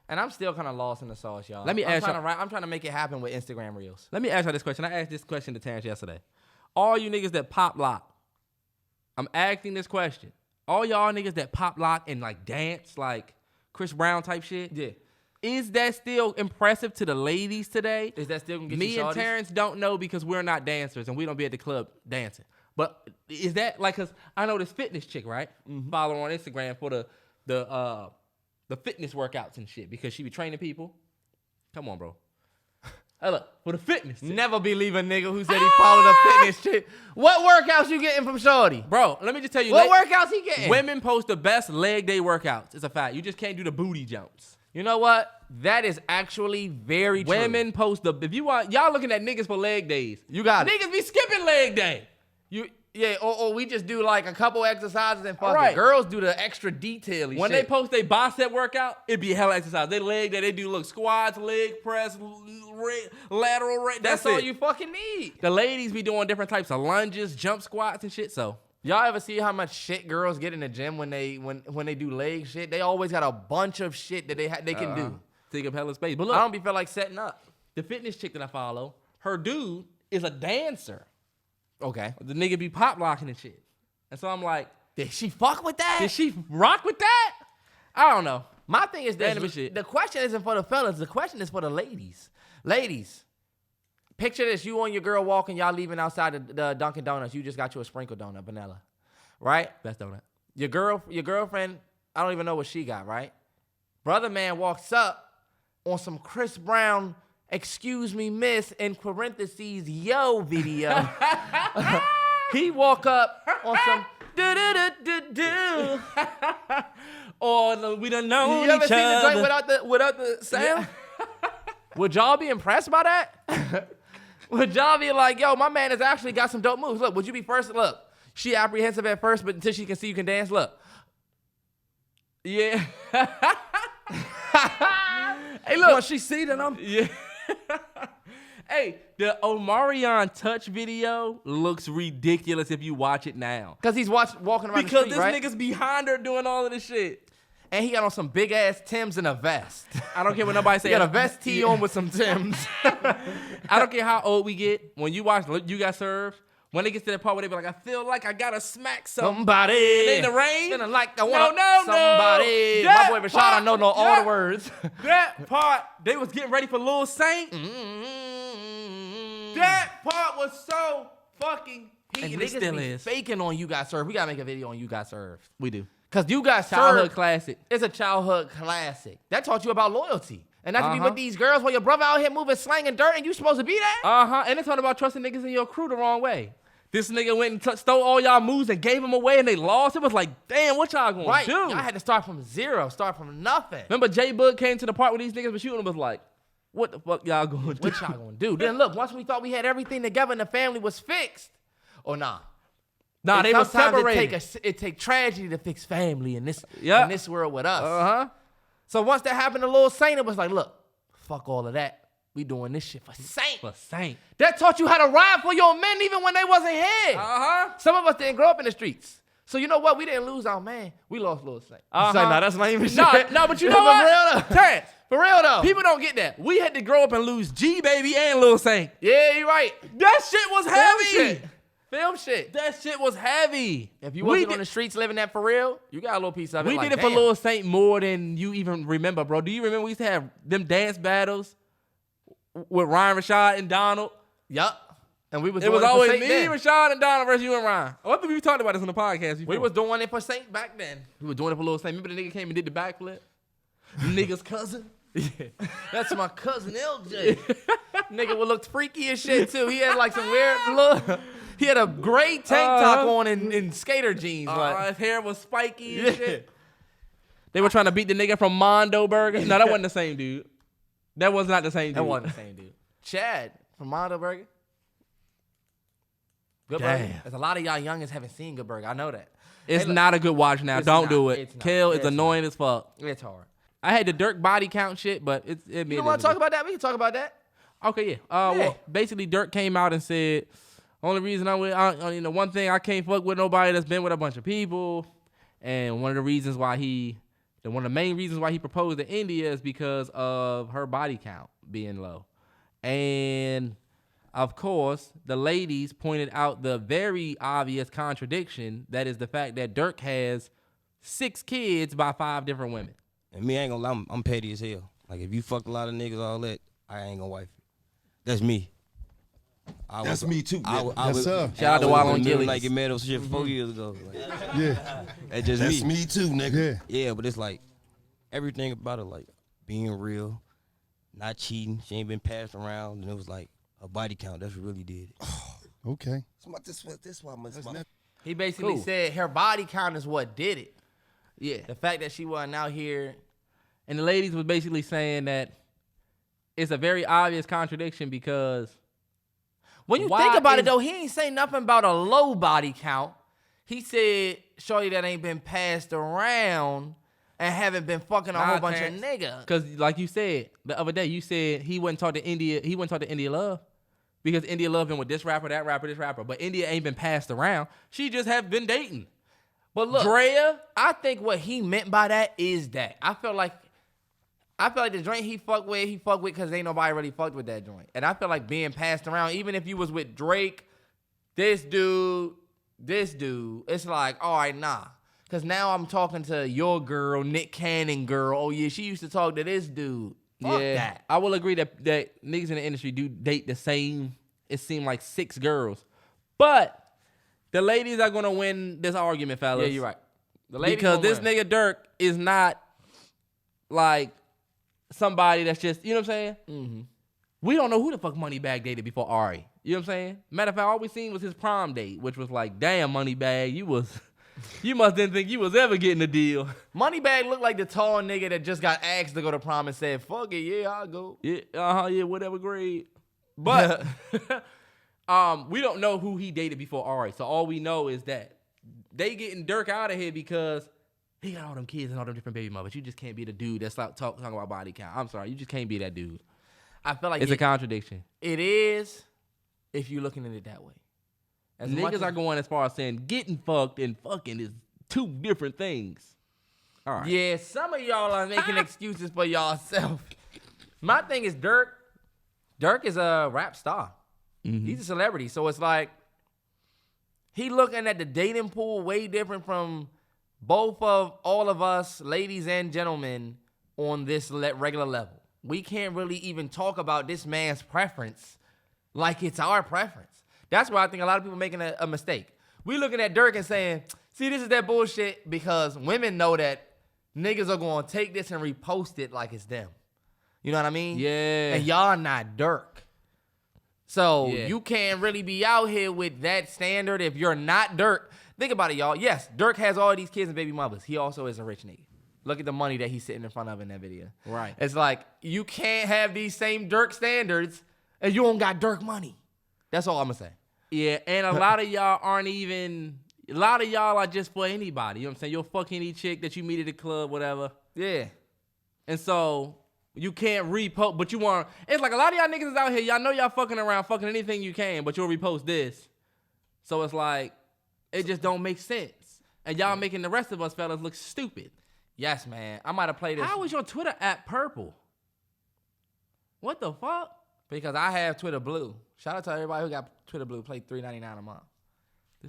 And I'm still kind of lost in the sauce, y'all. Let me ask y'all. I'm trying to make it happen with Instagram Reels. Let me ask y'all this question. I asked this question to Terrance yesterday. All you niggas that pop lock, I'm asking this question. All y'all niggas that pop lock and like dance like Chris Brown type shit. Yeah. Is that still impressive to the ladies today? Is that still gonna get Me you and Terrance don't know because we're not dancers and we don't be at the club dancing. But is that like, cause I know this fitness chick, right? Follow her on Instagram for the fitness workouts and shit because she be training people. Come on, bro. Hey, look, for the fitness chick. Never believe a nigga who said he followed a fitness chick. What workouts you getting from shorty? Bro, let me just tell you. What workouts he getting? Women post the best leg day workouts. It's a fact. You just can't do the booty jumps. You know what? That is actually very true. Women post if you want, y'all looking at niggas for leg days. You got it. Niggas be skipping leg day. Or we just do like a couple exercises and fuck right. The girls do the extra detail when shit. They post their bicep workout, it be hella exercise. They leg day, they do look squats, leg press, lateral raise. That's all you fucking need. The ladies be doing different types of lunges, jump squats and shit. So y'all ever see how much shit girls get in the gym when they do leg shit? They always got a bunch of shit that they can do. Take up hella space. But look, I don't feel like setting up. The fitness chick that I follow, her dude is a dancer. Okay. The nigga be pop locking and shit. And so I'm like, did she fuck with that? Did she rock with that? I don't know. My thing is this. Shit. The question isn't for the fellas. The question is for the ladies. Ladies, picture this. You and your girl walking. Y'all leaving outside the Dunkin' Donuts. You just got you a sprinkle donut, vanilla. Right? Best donut. Your girlfriend, I don't even know what she got, right? Brother man walks up on some Chris Brown, excuse me, miss, in parentheses, yo video. He walk up on some do-do-do-do-do. Or we don't know You ever each seen other. the joint without the sound? Would y'all be impressed by that? Would y'all be like, yo, my man has actually got some dope moves. Look, would you be first? Look, she apprehensive at first, but until she can see you can dance, look. Yeah. Hey, look. Once she see that I'm... Yeah. Hey, the Omarion touch video looks ridiculous if you watch it now. Because he's walking around Because the street, this right? nigga's behind her doing all of this shit. And he got on some big-ass Timbs and a vest. I don't care what nobody say. He got a vest tee on with some Timbs. I don't care how old we get. When you watch You Got Served, when they get to that part where they be like, I feel like I gotta smack Somebody. in the rain. Feeling like I No, want no, somebody. no. My boy Rashad, I know all Yeah. the words. That part, they was getting ready for Lil Saint. That part was so fucking And heated. It niggas still be is. faking on You Got Served. We gotta make a video on You Got Served. We do. Because You Got Childhood Served classic. is a childhood classic. That taught you about loyalty. And not to be Uh-huh. with these girls while your brother out here moving, slanging dirt, and you supposed to be there? And it's talking about trusting niggas in your crew the wrong way. This nigga went and stole all y'all moves and gave them away and they lost. It was like, damn, what y'all gonna Right. do? Y'all had to start from zero, start from nothing. Remember J Bug came to the part where these niggas were shooting and was like, what the fuck y'all gonna do? What y'all gonna do? Then look, once we thought we had everything together and the family was fixed, or nah. Nah, they were Sometimes separated. it take tragedy to fix family in this world with us. Uh-huh. So once that happened to Lil Saint, it was like, look, fuck all of that. We doing this shit for Saint. For Saint. That taught you how to ride for your men even when they wasn't here. Uh-huh. Some of us didn't grow up in the streets. So you know what? We didn't lose our man. We lost Lil Saint. Uh-huh. Say, nah, that's not even No, shit. no, but you know For what? real though. Terrance, For real though. people don't get that. We had to grow up and lose G Baby and Lil Saint. Yeah, you're right. That shit was heavy. Shit. Film shit. That shit was heavy. If you wasn't on the streets living that for real, you got a little piece of it. We like, did it for damn. Lil Saint more than you even remember, bro. Do you remember we used to have them dance battles with Ryan, Rashad, and Donald? Yup. And we was It doing was for always Saint me, then. Rashad, and Donald versus you and Ryan. Oh, I think we talked about this on the podcast before. We was doing it for Saint back then. We were doing it for Lil Saint. Remember the nigga came and did the backflip? Nigga's cousin? That's my cousin LJ. Nigga would look freaky as shit too. He had like some weird look. He had a gray tank top on and skater jeans. Like. His hair was spiky and shit. They were trying to beat the nigga from Mondo Burger. No, that wasn't the same dude. That was not the same dude. That wasn't the same dude. Chad from Mondo Burger. Good Damn. Burger. There's a lot of y'all youngins haven't seen Good Burger. I know that. It's Hey, look, not a good watch now. It's Don't not. do it. It's not. Kel is It's annoying as fuck. It's hard. I had the Durk body count shit, but it You don't want to talk about that? We can talk about that. Okay, yeah. Well, basically, Durk came out and said, only reason one thing I can't fuck with nobody that's been with a bunch of people, and one of the main reasons why he proposed to India is because of her body count being low, and of course, the ladies pointed out the very obvious contradiction that is the fact that Durk has 6 kids by 5 different women. And me, I ain't gonna lie, I'm petty as hell. Like, if you fucked a lot of niggas, all that, I ain't gonna wife you. That's me. That's me too. Yes, sir. Shout out to Wild on Gillies. Like, it made those shit 4 years ago. Like, Yeah, that's just that's me. me too, nigga. Yeah, but it's like, everything about it, like, being real, not cheating. She ain't been passed around. And it was like, a body count. That's what really did it. Okay. He basically Cool. said her body count is what did it. Yeah. The fact that she wasn't out here. And the ladies was basically saying that it's a very obvious contradiction because When you why think about it, is- though, he ain't say nothing about a low body count. He said, shorty that ain't been passed around and haven't been fucking a whole bunch of niggas. Because like you said the other day, you said he wouldn't talk to India. He wouldn't talk to India Love because India Love been with this rapper, that rapper, this rapper. But India ain't been passed around. She just have been dating. But look, Drea, I think what he meant by that is that. I feel like the joint he fucked with because ain't nobody really fucked with that joint. And I feel like being passed around, even if you was with Drake, this dude, it's like, all right, nah. Because now I'm talking to your girl, Nick Cannon girl. Oh, yeah, she used to talk to this dude. Fuck that. I will agree that niggas in the industry do date the same. It seemed like 6 girls, but the ladies are gonna win this argument, fellas. Yeah, you're right. Because this nigga Durk is not like somebody that's just, you know what I'm saying? Mm-hmm. We don't know who the fuck Moneybag dated before Ari. You know what I'm saying? Matter of fact, all we seen was his prom date, which was like, damn, Moneybag, you must didn't think you was ever getting a deal. Moneybag looked like the tall nigga that just got asked to go to prom and said, fuck it, yeah, I'll go. Yeah, yeah, whatever grade. But we don't know who he dated before Ari. So all we know is that they getting Durk out of here because he got all them kids and all them different baby mothers. You just can't be the dude that's like talking about body count. I'm sorry, you just can't be that dude. I feel like it's a contradiction. It is if you're looking at it that way. As niggas are going as far as saying getting fucked and fucking is two different things. All right. Yeah, some of y'all are making excuses for y'allself. My thing is Durk. Durk is a rap star. Mm-hmm. He's a celebrity. So it's like he looking at the dating pool way different from both of all of us, ladies and gentlemen, on this regular level. We can't really even talk about this man's preference like it's our preference. That's why I think a lot of people making a mistake. We looking at Durk and saying, see, this is that bullshit because women know that niggas are going to take this and repost it like it's them. You know what I mean? Yeah. And y'all not Durk. So you can't really be out here with that standard if you're not Durk. Think about it, y'all. Yes, Durk has all these kids and baby mothers. He also is a rich nigga. Look at the money that he's sitting in front of in that video. Right. It's like, you can't have these same Durk standards and you don't got Durk money. That's all I'm going to say. Yeah, and a lot of y'all aren't even, a lot of y'all are just for anybody. You know what I'm saying? You'll fuck any chick that you meet at the club, whatever. Yeah. And so you can't repost, but you want, it's like a lot of y'all niggas is out here, y'all know y'all fucking around, fucking anything you can, but you'll repost this. So it's like, it just don't make sense. And y'all making the rest of us fellas look stupid. Yes, man. I might have played this. How is your Twitter app purple? What the fuck? Because I have Twitter Blue. Shout out to everybody who got Twitter Blue. Play $3.99 a month.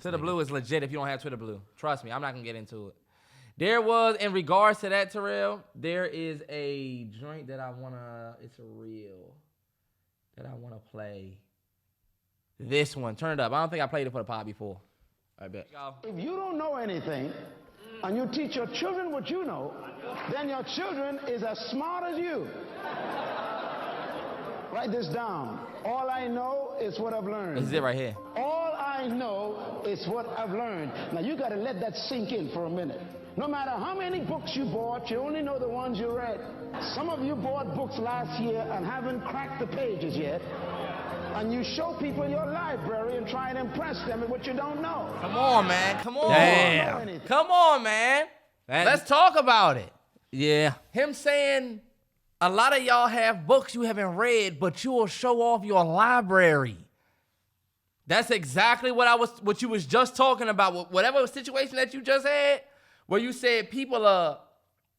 Twitter Blue is legit if you don't have Twitter Blue. Trust me, I'm not going to get into it. There was, in regards to that, Terrell, there is a joint that I want to, it's a reel that I want to play. This one. Turn it up. I don't think I played it for the pod before. I bet. If you don't know anything and you teach your children what you know, then your children is as smart as you. Write this down. All I know is what I've learned. This is it right here. All I know is what I've learned. Now you got to let that sink in for a minute. No matter how many books you bought, you only know the ones you read. Some of you bought books last year and haven't cracked the pages yet. And you show people your library and try and impress them with what you don't know. Come on, man. Come on. Damn. Come on, man. Let's talk about it. Yeah. Him saying a lot of y'all have books you haven't read, but you will show off your library. That's exactly what you was just talking about. Whatever situation that you just had, where you said people are,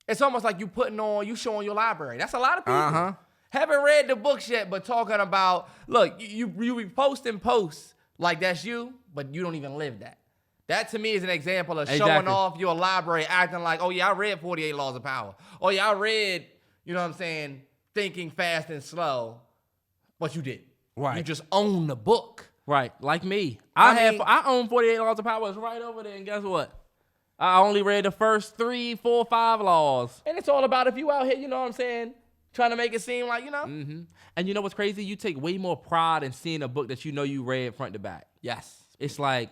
it's almost like you showing your library. That's a lot of people. Haven't read the books yet, but talking about, look, you reposting posts like that's you, but you don't even live that. That to me is an example of showing off your library, acting like, oh yeah, I read 48 Laws of Power. Oh yeah, I read, you know what I'm saying, Thinking Fast and Slow, but you didn't. Right. You just own the book. Right, like me. I own 48 Laws of Power. It's right over there, and guess what? I only read the first 3, 4, 5 laws. And it's all about if you out here, you know what I'm saying, trying to make it seem like, you know. Mm-hmm. And you know what's crazy? You take way more pride in seeing a book that you know you read front to back. Yes. It's like,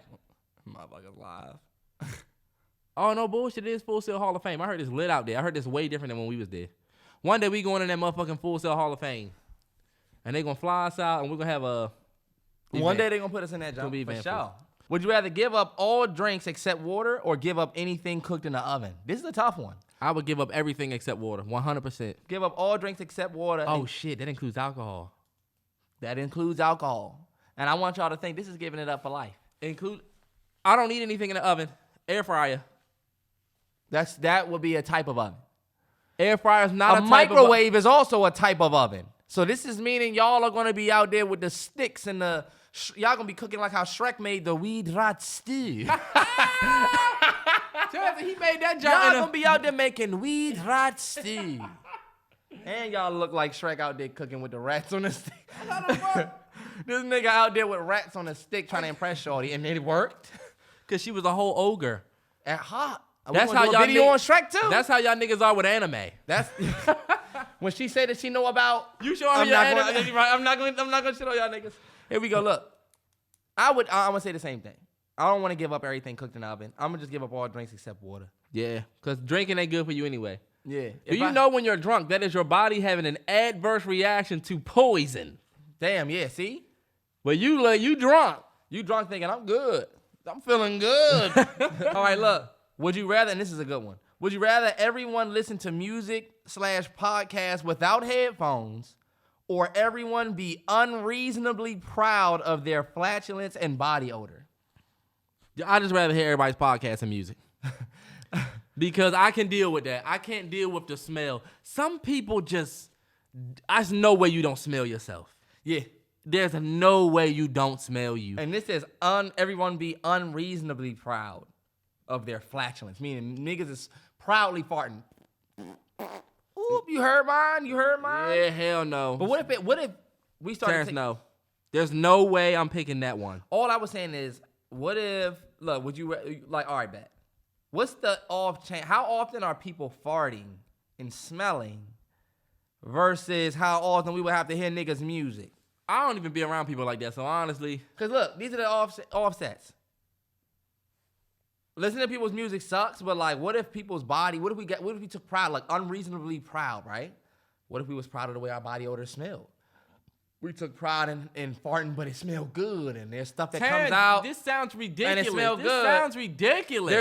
motherfuckers live. Oh, no bullshit. It is Full Sail Hall of Fame. I heard it's lit out there. I heard this way different than when we was there. One day we going in that motherfucking Full Sail Hall of Fame. And they going to fly us out and we're going to have a One day they going to put us in that job. For sure. Would you rather give up all drinks except water or give up anything cooked in the oven? This is a tough one. I would give up everything except water, 100%. Give up all drinks except water. Oh, shit. That includes alcohol. That includes alcohol. And I want y'all to think this is giving it up for life. I don't need anything in the oven. Air fryer. That would be a type of oven. Air fryer is not a type of microwave is also a type of oven. So this is meaning y'all are going to be out there with the sticks and the... Y'all going to be cooking like how Shrek made the weed rat stew. Terrance, he made that job. Y'all going to be out there making weed rat stew. And y'all look like Shrek out there cooking with the rats on the stick. This nigga out there with rats on a stick trying to impress shorty. And it worked. Because she was a whole ogre. And hot. That's how y'all video on Shrek too. That's how y'all niggas are with anime. That's when she say that she know about. You show me your anime. I'm not gonna shit on y'all niggas. Here we go. Look, I'm gonna say the same thing. I don't want to give up everything cooked in the oven. I'm gonna just give up all drinks except water. Yeah, because drinking ain't good for you anyway. Yeah. Do you know when you're drunk, that is your body having an adverse reaction to poison? Damn, yeah, see? But you drunk. You drunk thinking, I'm good. I'm feeling good. All right, look. Would you rather, and this is a good one, would you rather everyone listen to music/podcast without headphones, or everyone be unreasonably proud of their flatulence and body odor? I'd just rather hear everybody's podcast and music. Because I can deal with that. I can't deal with the smell. Some people there's no way you don't smell yourself. Yeah. There's no way you don't smell you. And this says everyone be unreasonably proud of their flatulence, meaning niggas is proudly farting. Ooh, you heard mine? You heard mine? Yeah, hell no. But what if we started Terrance, no. There's no way I'm picking that one. All I was saying is, what if, look, would you, like, all right, bet. What's the off chance? How often are people farting and smelling versus how often we would have to hear niggas' music? I don't even be around people like that, so honestly. Because look, these are the offsets. Listening to people's music sucks, but like, what if people's body, what if we took pride, like unreasonably proud, right? What if we was proud of the way our body odor smelled? We took pride in farting, but it smelled good, and there's stuff that comes out. This sounds ridiculous. And it smells this good. sounds ridiculous.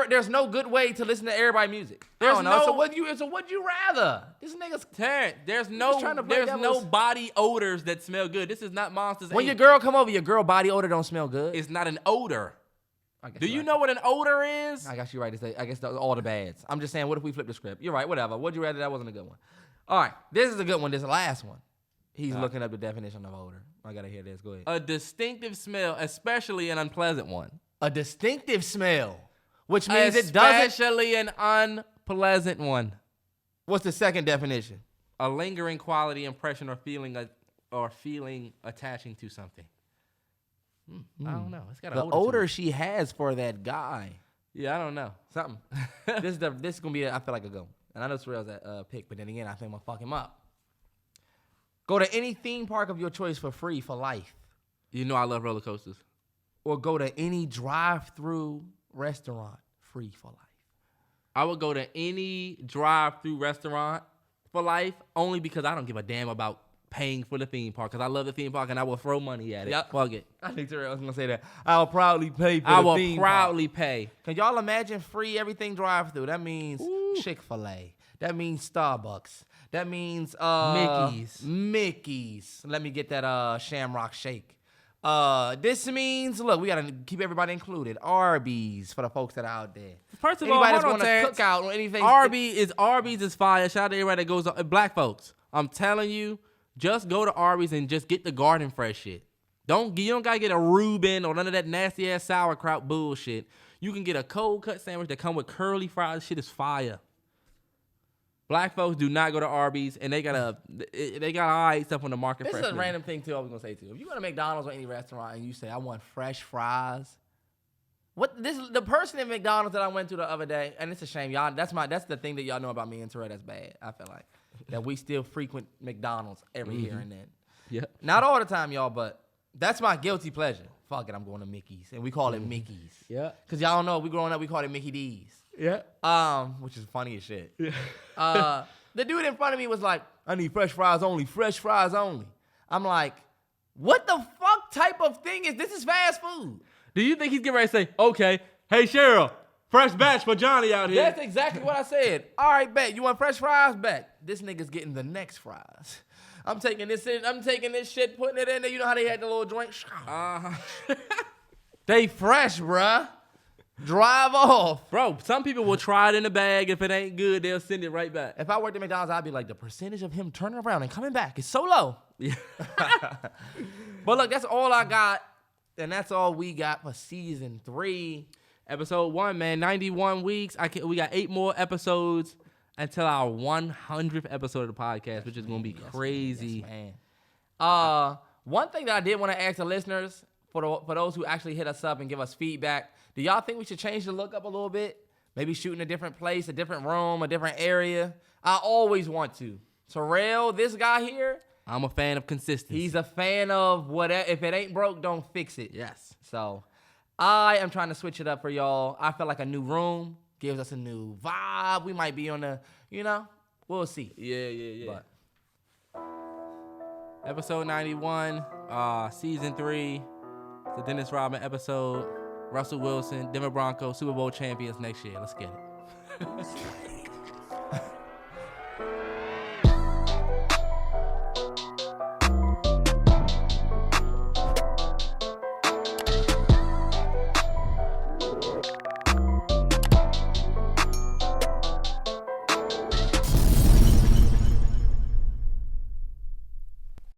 There's no good way to listen to everybody's music. There's no. So would you rather? This nigga's Terrance, there's trying to play no devil's- body odors that smell good. This is not Monsters. When Inc. your girl come over, your girl body odor don't smell good. It's not an odor. I guess Do you're you right. know what an odor is? I guess you're right. I guess all the bads. I'm just saying, what if we flip the script? You're right. Whatever. Would you rather? That wasn't a good one. All right, this is a good one. This is the last one. He's looking up the definition of odor. I gotta hear this. Go ahead. A distinctive smell, especially an unpleasant one. A distinctive smell, which means it doesn't. Especially an unpleasant one. What's the second definition? A lingering quality, impression, or feeling attaching to something. I don't know. It's got an The odor. to odor it. she has for that guy. Yeah, I don't know. Something. This is gonna be. I feel like a go. And I know Terrell's that pick, but then again, I think I'm gonna fuck him up. Go to any theme park of your choice for free for life, You know I love roller coasters. or go to any drive-through restaurant free for life. I would go to any drive-through restaurant for life only because I don't give a damn about paying for the theme park because I love the theme park and I will throw money at it. Yep. Fuck it. I think Terrell was gonna say that. I'll proudly pay for I the will theme proudly park. pay. Can y'all imagine free everything drive-through? That means Chick-fil-A. That means Starbucks. That means Mickey's. Let me get that Shamrock Shake. This means, look, we gotta keep everybody included. Arby's for the folks that are out there. First of Anybody all, that's hold on, want to Terrance. cook out or anything. Arby's is fire. Shout out to everybody that goes black folks. I'm telling you, just go to Arby's and just get the garden fresh shit. You don't gotta get a Reuben or none of that nasty ass sauerkraut bullshit. You can get a cold cut sandwich that come with curly fries. Shit is fire. Black folks do not go to Arby's, and they got all right stuff on the market. This is fresh a now. random thing too. I was gonna say too. If you go to McDonald's or any restaurant and you say I want fresh fries, the person at McDonald's that I went to the other day, and it's a shame, y'all. That's the thing that y'all know about me and Terrell that's bad. I feel like that we still frequent McDonald's every here and then. Yeah. Not all the time, y'all, but that's my guilty pleasure. Fuck it, I'm going to Mickey's, and we call it Mickey's. Yeah. Cause y'all don't know, we growing up we called it Mickey D's. Yeah. Which is funny as shit. Yeah. The dude in front of me was like, I need fresh fries only, fresh fries only. I'm like, what the fuck type of thing is this? Is fast food. Do you think he's getting ready to say, okay, hey, Cheryl, fresh batch for Johnny out here? That's exactly what I said. All right, bet. You want fresh fries? Bet. This nigga's getting the next fries. I'm taking this shit, putting it in there. You know how they had the little joint? They fresh, bruh. Drive off. Bro, some people will try it in the bag. If it ain't good, they'll send it right back. If I worked at McDonald's, I'd be like, the percentage of him turning around and coming back is so low. Yeah. But look, that's all I got. And that's all we got for season 3. Episode 1, man, 91 weeks. We got 8 more episodes until our 100th episode of the podcast, which is going to be crazy. Yes, man. One thing that I did want to ask the listeners, for those who actually hit us up and give us feedback, do y'all think we should change the look up a little bit? maybe shoot in a different place, a different room, a different area. I always want to. Terrell, this guy here, I'm a fan of consistency. he's a fan of whatever. If it ain't broke, don't fix it. Yes. So I am trying to switch it up for y'all. I feel like a new room gives us a new vibe. We might be on the, we'll see. Yeah. But Episode 91, season 3, the Dennis Rodman episode. Russell Wilson, Denver Broncos, Super Bowl champions next year. Let's get it.